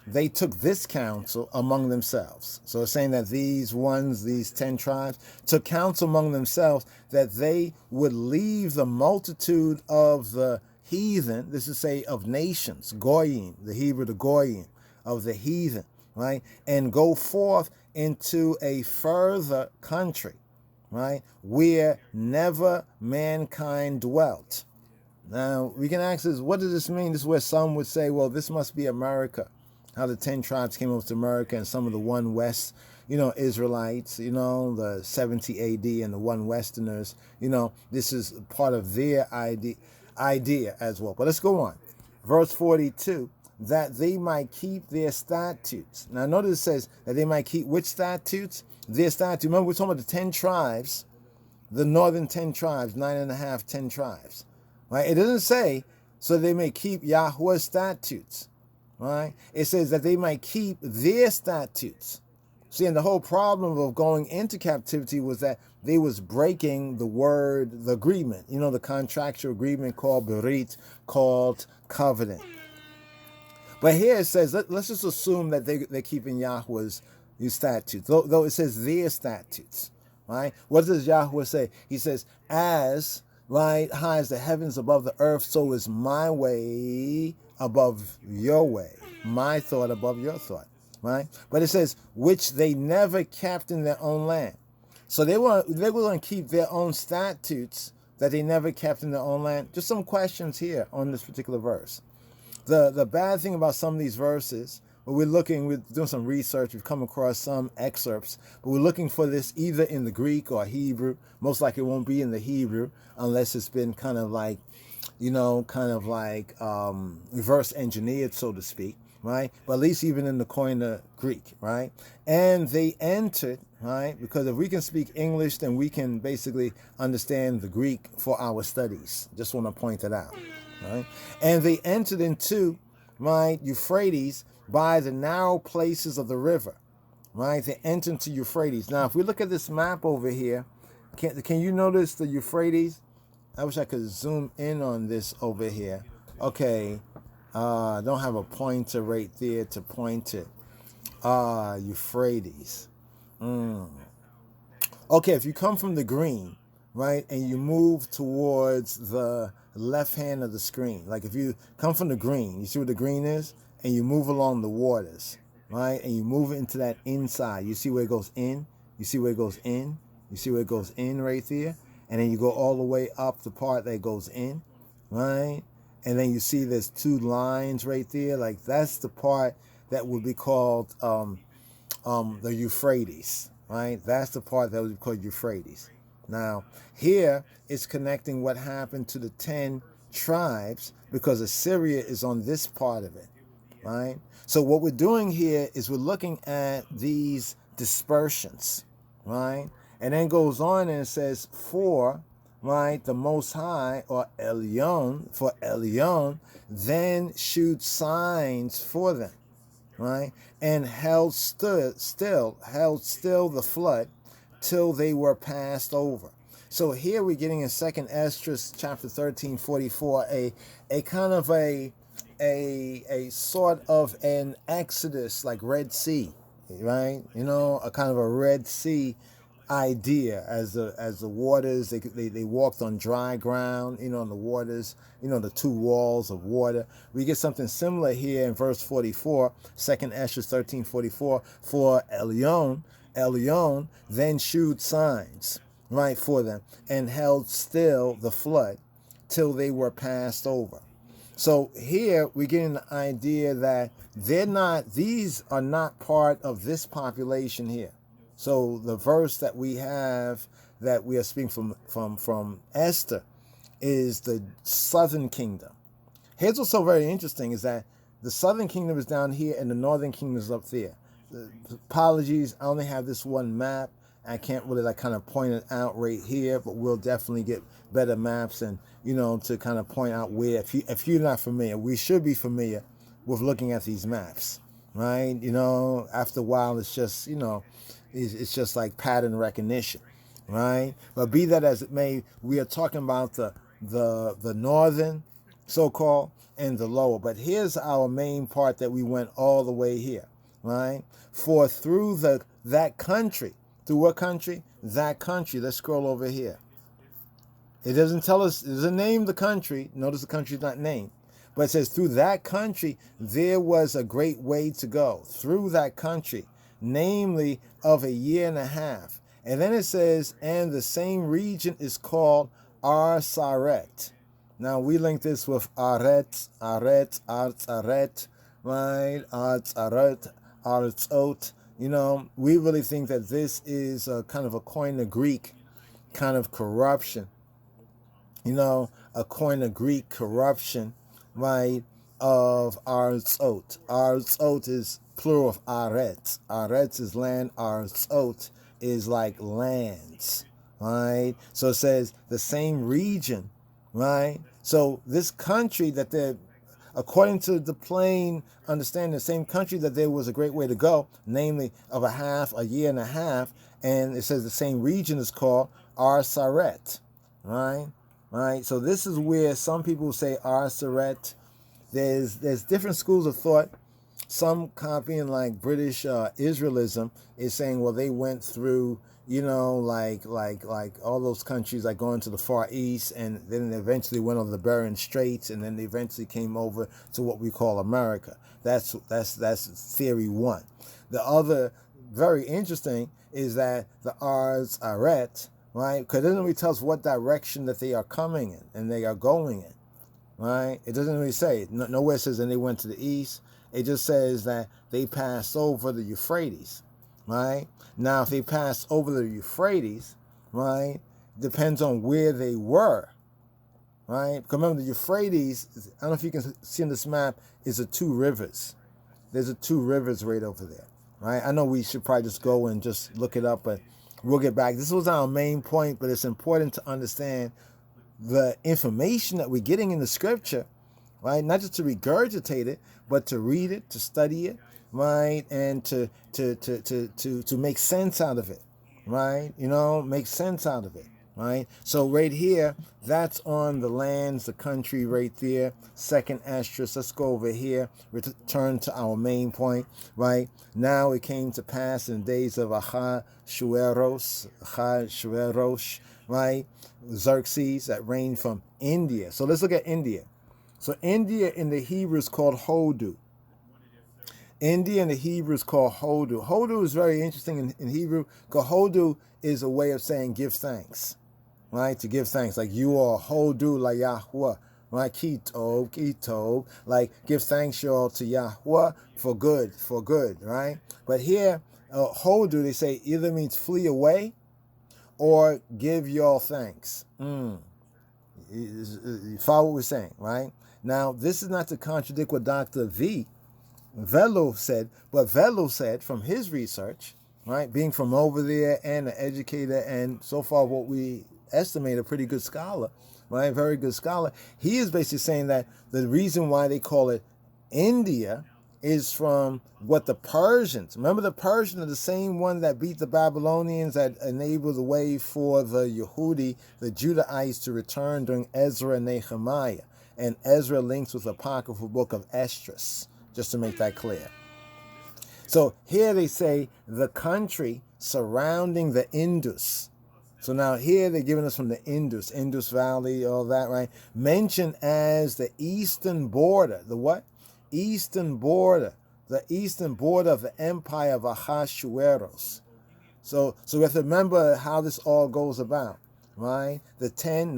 They took this counsel among themselves. So it's saying that these 10 tribes, took counsel among themselves that they would leave the multitude of the heathen, this is say of nations, Goyim, the Hebrew, the Goyim, of the heathen, right? And go forth into a further country, right, where never mankind dwelt. Now, we can ask this, what does this mean? This is where some would say, well, this must be America. How the 10 tribes came over to America, and some of the one West, Israelites, the 70 AD and the one Westerners, this is part of their idea as well. But let's go on. Verse 42, that they might keep their statutes. Now, notice it says that they might keep which statutes? Their statutes. Remember, we're talking about the 10 tribes, the northern 10 tribes, 9.5, 10 tribes. Right? It doesn't say, so they may keep Yahweh's statutes. Right? It says that they might keep their statutes. See, and the whole problem of going into captivity was that they was breaking the agreement, the contractual agreement called berit, called covenant. But here it says, let's just assume that they're keeping Yahweh's statutes, though it says their statutes, right? What does Yahweh say? He says, as, right, high as the heavens above the earth, so is my way above your way, my thought above your thought, right? But it says, which they never kept in their own land. So they were going to keep their own statutes that they never kept in their own land. Just some questions here on this particular verse. The bad thing about some of these verses, we're doing some research, we've come across some excerpts, but we're looking for this either in the Greek or Hebrew. Most likely it won't be in the Hebrew unless it's been kind of like reverse engineered, so to speak, right? But at least even in the Koine Greek, right? And they entered, right? Because if we can speak English, then we can basically understand the Greek for our studies. Just want to point that out, right? And they entered into, right, Euphrates by the narrow places of the river, right? They entered into Euphrates. Now, if we look at this map over here, can you notice the Euphrates? I wish I could zoom in on this over here. Okay, I don't have a pointer right there to point it. Euphrates. Okay, if you come from the green, right, and you move towards the left hand of the screen, like if you come from the green, you see what the green is, and you move along the waters, right, and you move into that inside, you see where it goes in, you see where it goes in, you see where it goes in right there, and then you go all the way up the part that goes in, right, and then you see there's two lines right there, like that's the part that would be called the Euphrates, right? That's the part that would be called Euphrates. Now, here it's connecting what happened to the 10 tribes because Assyria is on this part of it, right? So what we're doing here is we're looking at these dispersions, right? And then goes on and it says, for, right, the Most High, or Elyon, for Elyon, then shewed signs for them, right? And held still the flood till they were passed over. So here we're getting in 2nd Esdras chapter 13:44 a kind of a sort of an exodus, like Red Sea, right? You know, a kind of a Red Sea idea as the waters they walked on dry ground, you know, on the waters, you know, the two walls of water. We get something similar here in verse 44, 2nd Esdras 13:44, for Elyon then shewed signs, right, for them, and held still the flood till they were passed over. So here we're getting the idea that these are not part of this population here. So the verse that we have that we are speaking from Esther is the southern kingdom. Here's what's so very interesting is that the southern kingdom is down here and the northern kingdom is up there. Apologies, I only have this one map. I can't really like kind of point it out right here, but we'll definitely get better maps and, you know, to kind of point out where, if you're not familiar, we should be familiar with looking at these maps, right? You know, after a while, it's just, you know, it's just like pattern recognition, right? But be that as it may, we are talking about the northern, so-called, and the lower. But here's our main part that we went all the way here, right? For through that country, through what country? That country. Let's scroll over here. It doesn't tell us, it doesn't name the country. Notice the country is not named. But it says, through that country, there was a great way to go. Through that country, namely of a year and a half. And then it says, and the same region is called Arsaret. Now we link this with Aret, right? Artsot. You know, we really think that this is a kind of a Koine Greek kind of corruption. You know, a Koine Greek corruption, right, of Artsot. Artsot is plural of Aretz. Aretz is land. Artsot is like lands, right? So it says the same region, right? So this country that they're, according to the plain understanding, the same country that there was a great way to go, namely of a year and a half, and it says the same region is called Arsaret, right? Right. So this is where some people say Arsaret. There's different schools of thought. Some copying like British Israelism is saying, well, they went through, you know, like all those countries, like going to the Far East, and then they eventually went over the Bering Straits, and then they eventually came over to what we call America. That's theory one. The other very interesting is that the Ars Aret, right? Because it doesn't really tell us what direction that they are coming in and they are going in, right? It doesn't really say. Nowhere says and they went to the east. It just says that they passed over the Euphrates, right? Now, if they passed over the Euphrates, right, depends on where they were, right? Because remember, the Euphrates, I don't know if you can see on this map, is the two rivers. There's the two rivers right over there, right? I know we should probably just go and just look it up, but we'll get back. This was our main point, but it's important to understand the information that we're getting in the scripture, right? Not just to regurgitate it, but to read it, to study it, right? And to make sense out of it, right? You know, make sense out of it, right? So right here, that's on the lands, the country right there. Second asterisk. Let's go over here. Return to our main point, right? Now it came to pass in the days of Ahasuerus, right? Xerxes that reigned from India. So let's look at India. So India in the Hebrew is called Hodu. India in the Hebrew is called Hodu. Hodu is very interesting in Hebrew because Hodu is a way of saying give thanks, right? To give thanks. Like you are Hodu la Yahweh, right? Kitob, like give thanks y'all to Yahweh for good, right? But here, Hodu, they say either means flee away or give y'all thanks. You follow what we're saying, right? Now, this is not to contradict what Dr. Velo said, but Velo said from his research, right, being from over there and an educator and so far what we estimate a pretty good scholar, right, very good scholar, he is basically saying that the reason why they call it India is from what the Persians, remember the Persians are the same one that beat the Babylonians that enabled the way for the Yehudi, the Judahites to return during Ezra and Nehemiah. And Ezra links with the apocryphal book of Esdras, just to make that clear. So here they say the country surrounding the Indus. So now here they're giving us from the Indus Valley, all that, right? Mentioned as the eastern border. The what? Eastern border. The eastern border of the empire of Ahasuerus. So we have to remember how this all goes about, right? The 10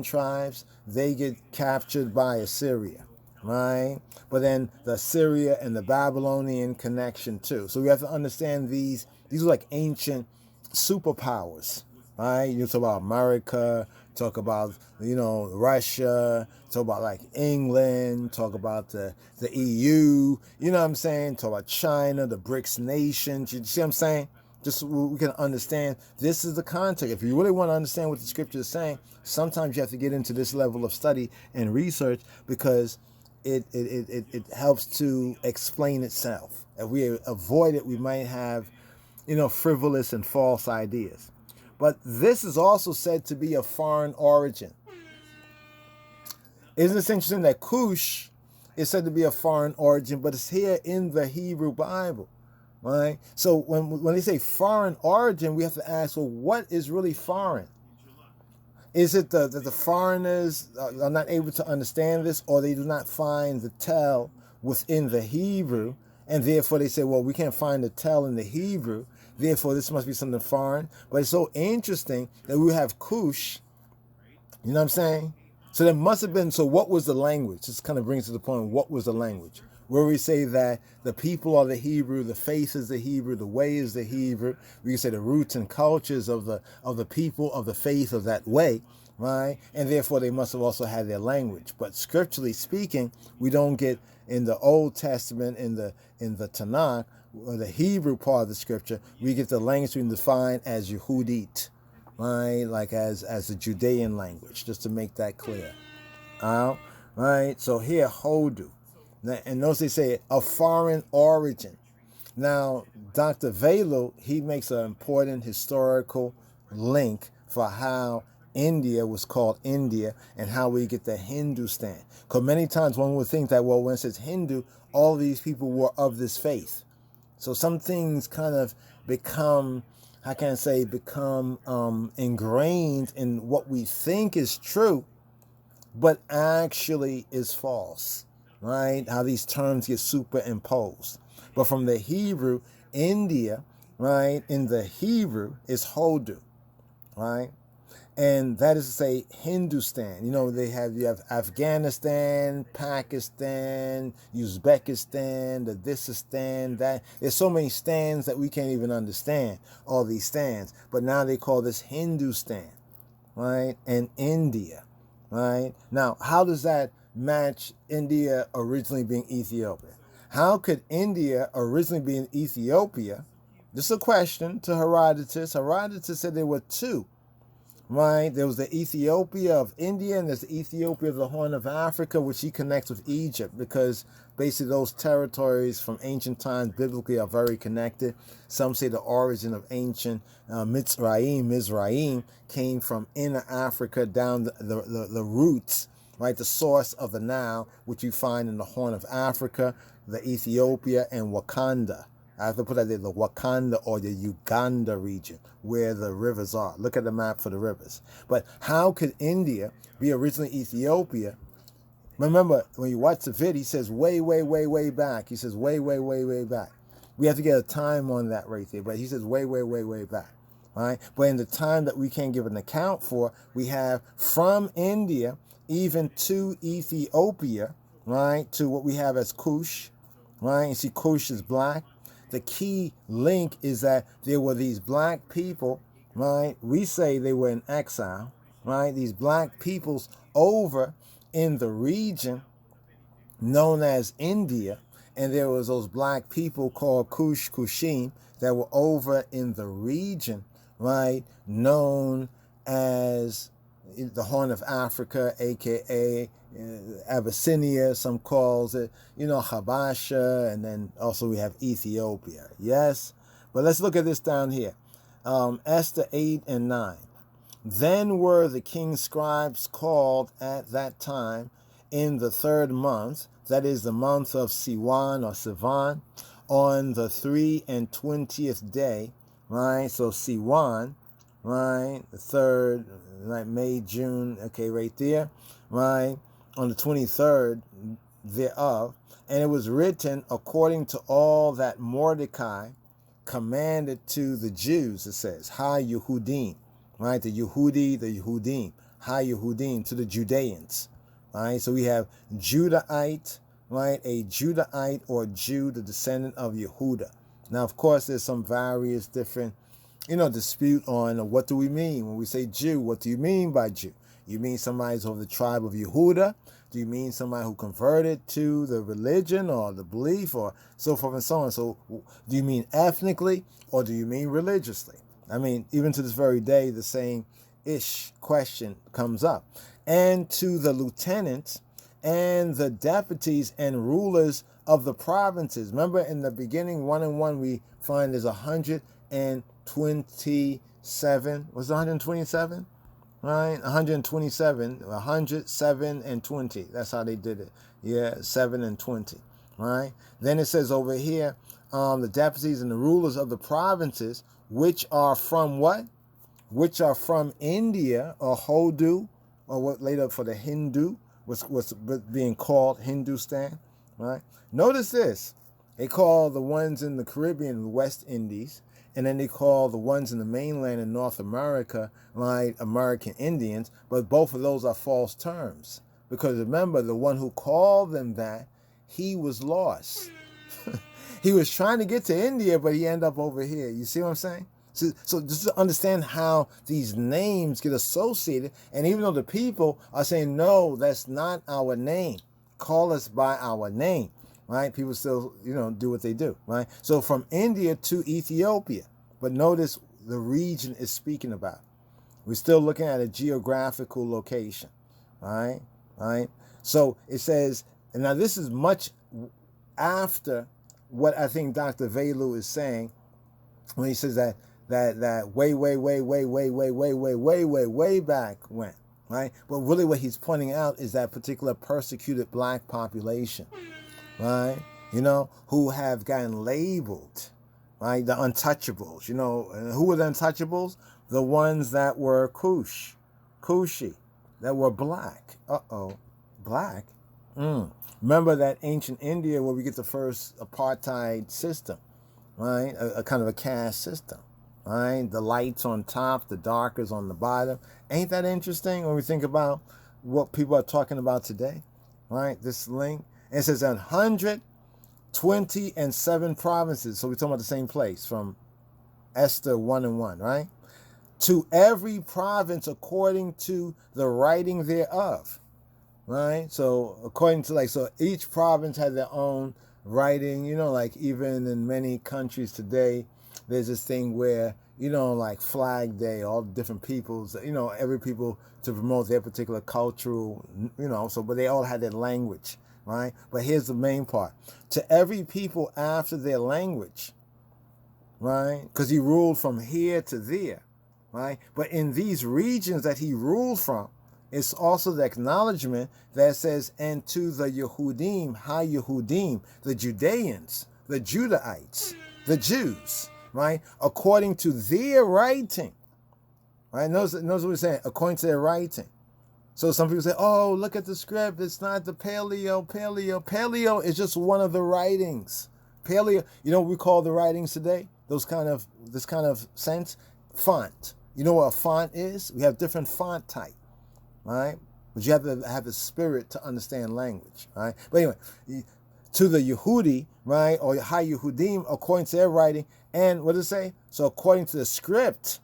tribes, they get captured by Assyria, right? But then the Assyria and the Babylonian connection too. So we have to understand these are like ancient superpowers, right? You talk about America, talk about, Russia, talk about like England, talk about the EU, you know what I'm saying? Talk about China, the BRICS nations, you see what I'm saying? Just so we can understand, this is the context. If you really want to understand what the scripture is saying, sometimes you have to get into this level of study and research because it helps to explain itself. If we avoid it, we might have, frivolous and false ideas. But this is also said to be of foreign origin. Isn't it interesting that Cush is said to be of foreign origin, but it's here in the Hebrew Bible? Right? So when they say foreign origin, we have to ask, well, what is really foreign? Is it that the foreigners are not able to understand this, or they do not find the tell within the Hebrew, and therefore they say, well, we can't find the tell in the Hebrew, therefore this must be something foreign? But it's so interesting that we have Cush, you know what I'm saying? So there must have been, so what was the language? This kind of brings to the point, what was the language? Where we say that the people are the Hebrew, the faith is the Hebrew, the way is the Hebrew. We can say the roots and cultures of the people of the faith of that way, right? And therefore they must have also had their language. But scripturally speaking, we don't get in the Old Testament, in the Tanakh, or the Hebrew part of the scripture, we get the language we define as Yehudit, right? Like as the Judean language, just to make that clear. Right? So here, Hodu. And notice they say of foreign origin. Now, Dr. Velo, he makes an important historical link for how India was called India and how we get the Hindustan. Because many times one would think that, well, when it says Hindu, all these people were of this faith. So some things kind of become, ingrained in what we think is true, but actually is false. Right? How these terms get superimposed. But from the Hebrew, India, right, in the Hebrew is Hodu, right? And that is to say Hindustan. You have Afghanistan, Pakistan, Uzbekistan, the Thisistan, that. There's so many stands that we can't even understand, all these stands. But now they call this Hindustan, right? And India, right? Now, how does that match India originally being Ethiopia? How could India originally be in Ethiopia? This is a question to Herodotus. Herodotus said there were two, right? There was the Ethiopia of India, and there's the Ethiopia of the Horn of Africa, which he connects with Egypt, because basically those territories from ancient times biblically are very connected. Some say the origin of ancient Mizraim came from inner Africa down the roots, right? The source of the Nile, which you find in the Horn of Africa, the Ethiopia, and Wakanda. I have to put that there, the Wakanda or the Uganda region, where the rivers are. Look at the map for the rivers. But how could India be originally Ethiopia? Remember, when you watch the vid, he says way, way, way, way back. He says way, way, way, way back. We have to get a time on that right there, but he says way, way, way, way back. Right? But in the time that we can't give an account for, we have from India even to Ethiopia, right, to what we have as Kush, right? You see Kush is black. The key link is that there were these black people, right? We say they were in exile, right? These black peoples over in the region known as India, and there was those black people called Kushim that were over in the region, right, known as the Horn of Africa, aka Abyssinia, some calls it, Habasha, and then also we have Ethiopia. Yes? But let's look at this down here. Esther 8 and 9. Then were the king's scribes called at that time in the 3rd month, that is the month of Siwan or Sivan, on the 23rd day, right? So Siwan, right? The 3rd, right? May, June, okay, right there, right? On the 23rd thereof. And it was written according to all that Mordecai commanded to the Jews, it says, Ha Yehudim, right? The Yehudi, the Yehudim, Ha Yehudim, to the Judeans, right? So we have Judahite, right? A Judahite or Jew, the descendant of Yehuda. Now, of course, there's some various different, dispute on what do we mean when we say Jew? What do you mean by Jew? You mean somebody who's of the tribe of Yehuda? Do you mean somebody who converted to the religion or the belief or so forth and so on? So do you mean ethnically or do you mean religiously? I mean, even to this very day, the same ish question comes up. And to the lieutenants and the deputies and rulers of the provinces. Remember in the beginning, 1 and 1, we find there's 127. Was it 127? Right? 127, 107 and 20. That's how they did it. Yeah, 7 and 20. Right? Then it says over here, the deputies and the rulers of the provinces, which are from what? Which are from India or Hodu, or what later for the Hindu, was being called Hindustan. Right? Notice this. They call the ones in the Caribbean the West Indies, and then they call the ones in the mainland in North America, right, American Indians, but both of those are false terms. Because remember, the one who called them that, he was lost. He was trying to get to India, but he ended up over here. You see what I'm saying? So just to understand how these names get associated, and even though the people are saying, no, that's not our name, call us by our name. Right? People still, do what they do, right? So from India to Ethiopia, but notice the region is speaking about. We're still looking at a geographical location, right? Right? So it says, and now this is much after what I think Dr. Velu is saying when he says that way back when, right? But really what he's pointing out is that particular persecuted black population, right? Who have gotten labeled, right? The untouchables, and who were the untouchables? The ones that were Kushi, that were black. Black? Remember that ancient India where we get the first apartheid system, right? A kind of a caste system, right? The lights on top, the darkers on the bottom. Ain't that interesting when we think about what people are talking about today, right? This link. And it says 127 provinces. So we're talking about the same place from Esther 1 and 1, right? To every province according to the writing thereof, right? So according to so each province had their own writing, like even in many countries today, there's this thing where, like Flag Day, all the different peoples, every people to promote their particular cultural, but they all had their language, right? But here's the main part. To every people after their language, right? Because he ruled from here to there, right? But in these regions that he ruled from, it's also the acknowledgement that says, and to the Yehudim, Ha-Yehudim, the Judeans, the Judahites, the Jews, right? According to their writing, right? Notice what we're saying, according to their writing. So some people say, oh, look at the script. It's not the paleo. Paleo is just one of the writings. Paleo, you know what we call the writings today? This kind of sense? Font. You know what a font is? We have different font type. Right? But you have to have the spirit to understand language, right? But anyway, to the Yehudi, right, or Ha-Yehudim, according to their writing, and what does it say? So according to the script,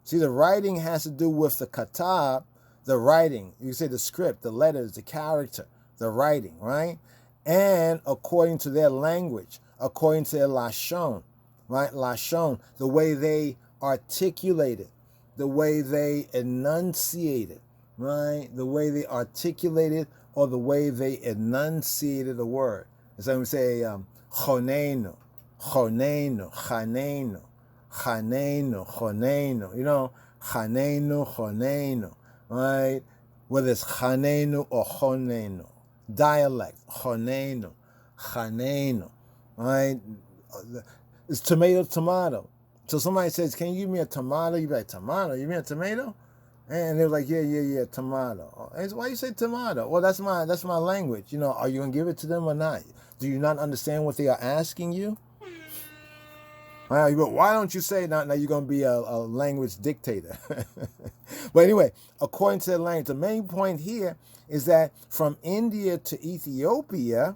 see, the writing has to do with the katab, the writing. You say the script, the letters, the character, the writing, right? And according to their language, according to their lashon, right? Lashon, the way they articulate it, the way they enunciate it, right? The way they articulated or the way they enunciated a word. And so we say, chonenu, chonenu, chanenu, chanenu, chonenu, chanenu, chonenu, right? Whether it's chanenu or chonenu. Dialect, chonenu, chanenu, right? It's tomato. So somebody says, can you give me a tomato? You be like, tomato? You mean a tomato? And they're like, yeah, tomato. And why you say tomato? Well, that's my language. Are you going to give it to them or not? Do you not understand what they are asking you? Why don't you say now you're going to be a language dictator? But anyway, according to the language, the main point here is that from India to Ethiopia,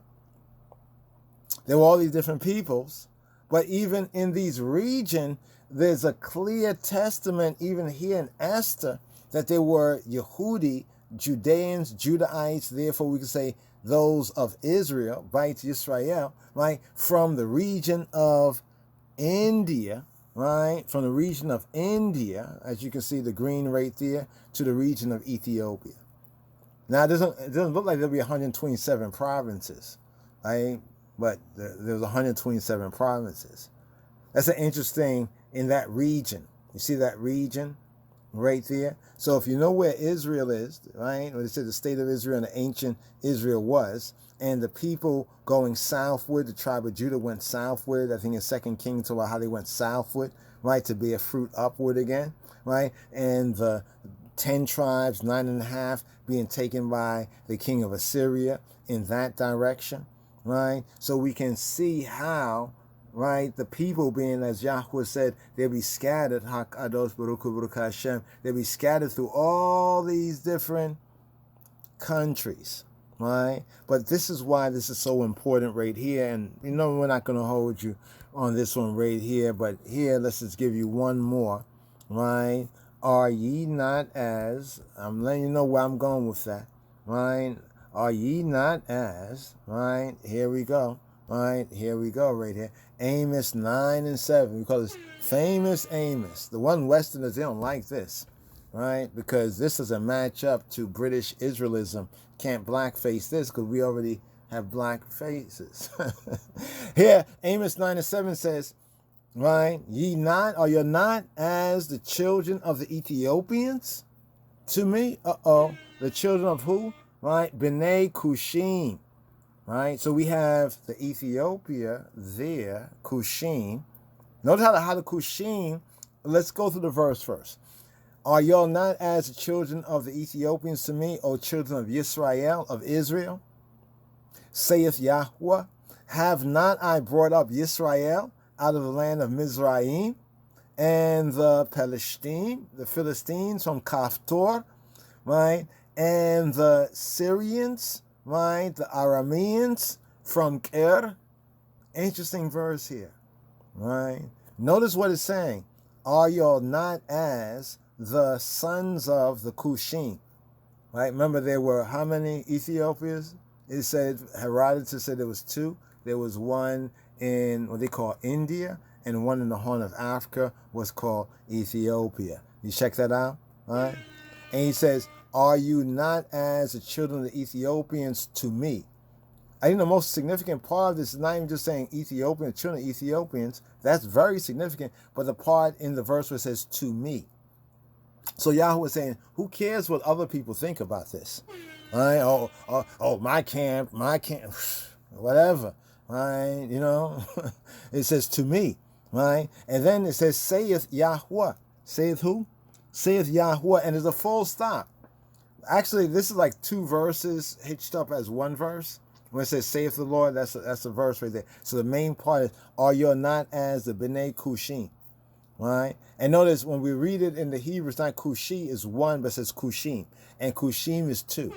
there were all these different peoples. But even in these regions, there's a clear testament, even here in Esther, that there were Yehudi, Judeans, Judahites, therefore we can say those of Israel, right, Israel, right, from the region of India, right, from the region of India, as you can see the green right there, to the region of Ethiopia. Now, it doesn't look like there'll be 127 provinces, right, but there's 127 provinces. That's an interesting in that region. You see that region right there? So if you know where Israel is, right, when it said the state of Israel and the ancient Israel was, and the people going southward, the tribe of Judah went southward. I think in 2 Kings about how they went southward, right, to bear fruit upward again, right? And the 10 tribes, 9.5, being taken by the king of Assyria in that direction, right? So we can see how, right, the people being, as Yahweh said, they'll be scattered, Hakadosh Baruch Hu Baruch Hashem, they'll be scattered through all these different countries, right? But this is why this is so important right here. And we're not going to hold you on this one right here, but here, let's just give you one more, right? Are ye not as, I'm letting you know where I'm going with that, right? Are ye not as, right? Here we go. Right here. Amos 9 and 7. We call this famous Amos. The one Westerners, they don't like this, right? Because this is a match up to British Israelism. Can't blackface this because we already have black faces. Here, Amos 9 and 7 says, right? Are you not as the children of the Ethiopians to me? The children of who? Right? B'nai Cushim. Right, so we have the Ethiopia there, Cushim. Notice how the Cushim, let's go through the verse first. Are y'all not as the children of the Ethiopians to me, O children of Yisrael, of Israel? Saith Yahweh, have not I brought up Yisrael out of the land of Mizraim, and the Philistines from Kaftor, right, and the Syrians, right, the Arameans from Ker. Interesting verse here, right? Notice what it's saying. Are y'all not as the sons of the Cushim, right? Remember there were how many Ethiopias? It said, Herodotus said there was 2. There was one in what they call India, and one in the Horn of Africa was called Ethiopia. You check that out, all right? And he says, are you not as the children of the Ethiopians to me? I think the most significant part of this is not even just saying Ethiopian, children of Ethiopians. That's very significant. But the part in the verse where it says to me. So Yahweh is saying, who cares what other people think about this? All right? My camp, whatever. Right? You know, it says to me. Right? And then it says, saith Yahweh. Saith who? Saith Yahweh. And there's a full stop. Actually, this is like two verses hitched up as one verse. When it says, saith the Lord, that's a verse right there. So the main part is, are you not as the B'nai Cushim? Right? And notice when we read it in the Hebrew, it's not Cushi is one, but it says Cushim. And Cushim is two.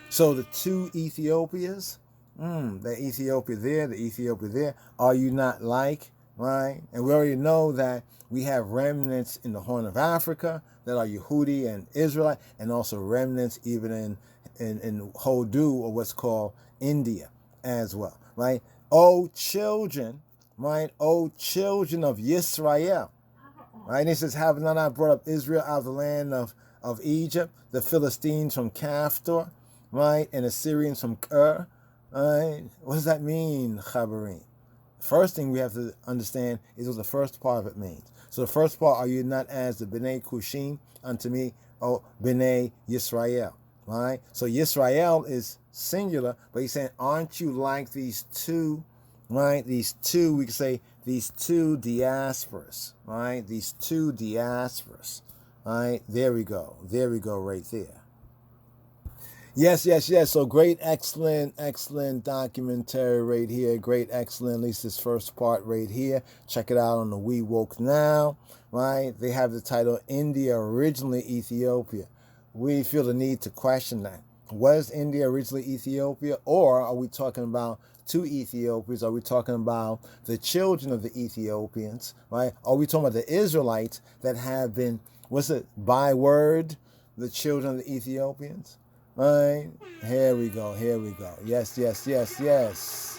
So the two Ethiopias, the Ethiopia there, the Ethiopia there, are you not like? Right? And we already know that we have remnants in the Horn of Africa that are Yehudi and Israelite, and also remnants even in Hodu, or what's called India as well. Right? O children, right? O children of Yisrael. Right? And it says, have not I brought up Israel out of the land of Egypt, the Philistines from Caphtor, right? And Assyrians from Ur. Right? What does that mean, Chabarim? First thing we have to understand is what the first part of it means. So the first part, are you not as the B'nai Cushim unto me, O B'nai Yisrael? Right? So Yisrael is singular, but he's saying, aren't you like these two, right? These two, we could say, these two diasporas, right? These two diasporas, right? There we go. There we go right there. Yes. So great, excellent documentary right here. Great, excellent, at least this first part right here. Check it out on the We Woke Now, right? They have the title, India Originally Ethiopia. We feel the need to question that. Was India originally Ethiopia? Or are we talking about two Ethiopias? Are we talking about the children of the Ethiopians, right? Are we talking about the Israelites that have been, by word, the children of the Ethiopians? Right? Here we go. Yes.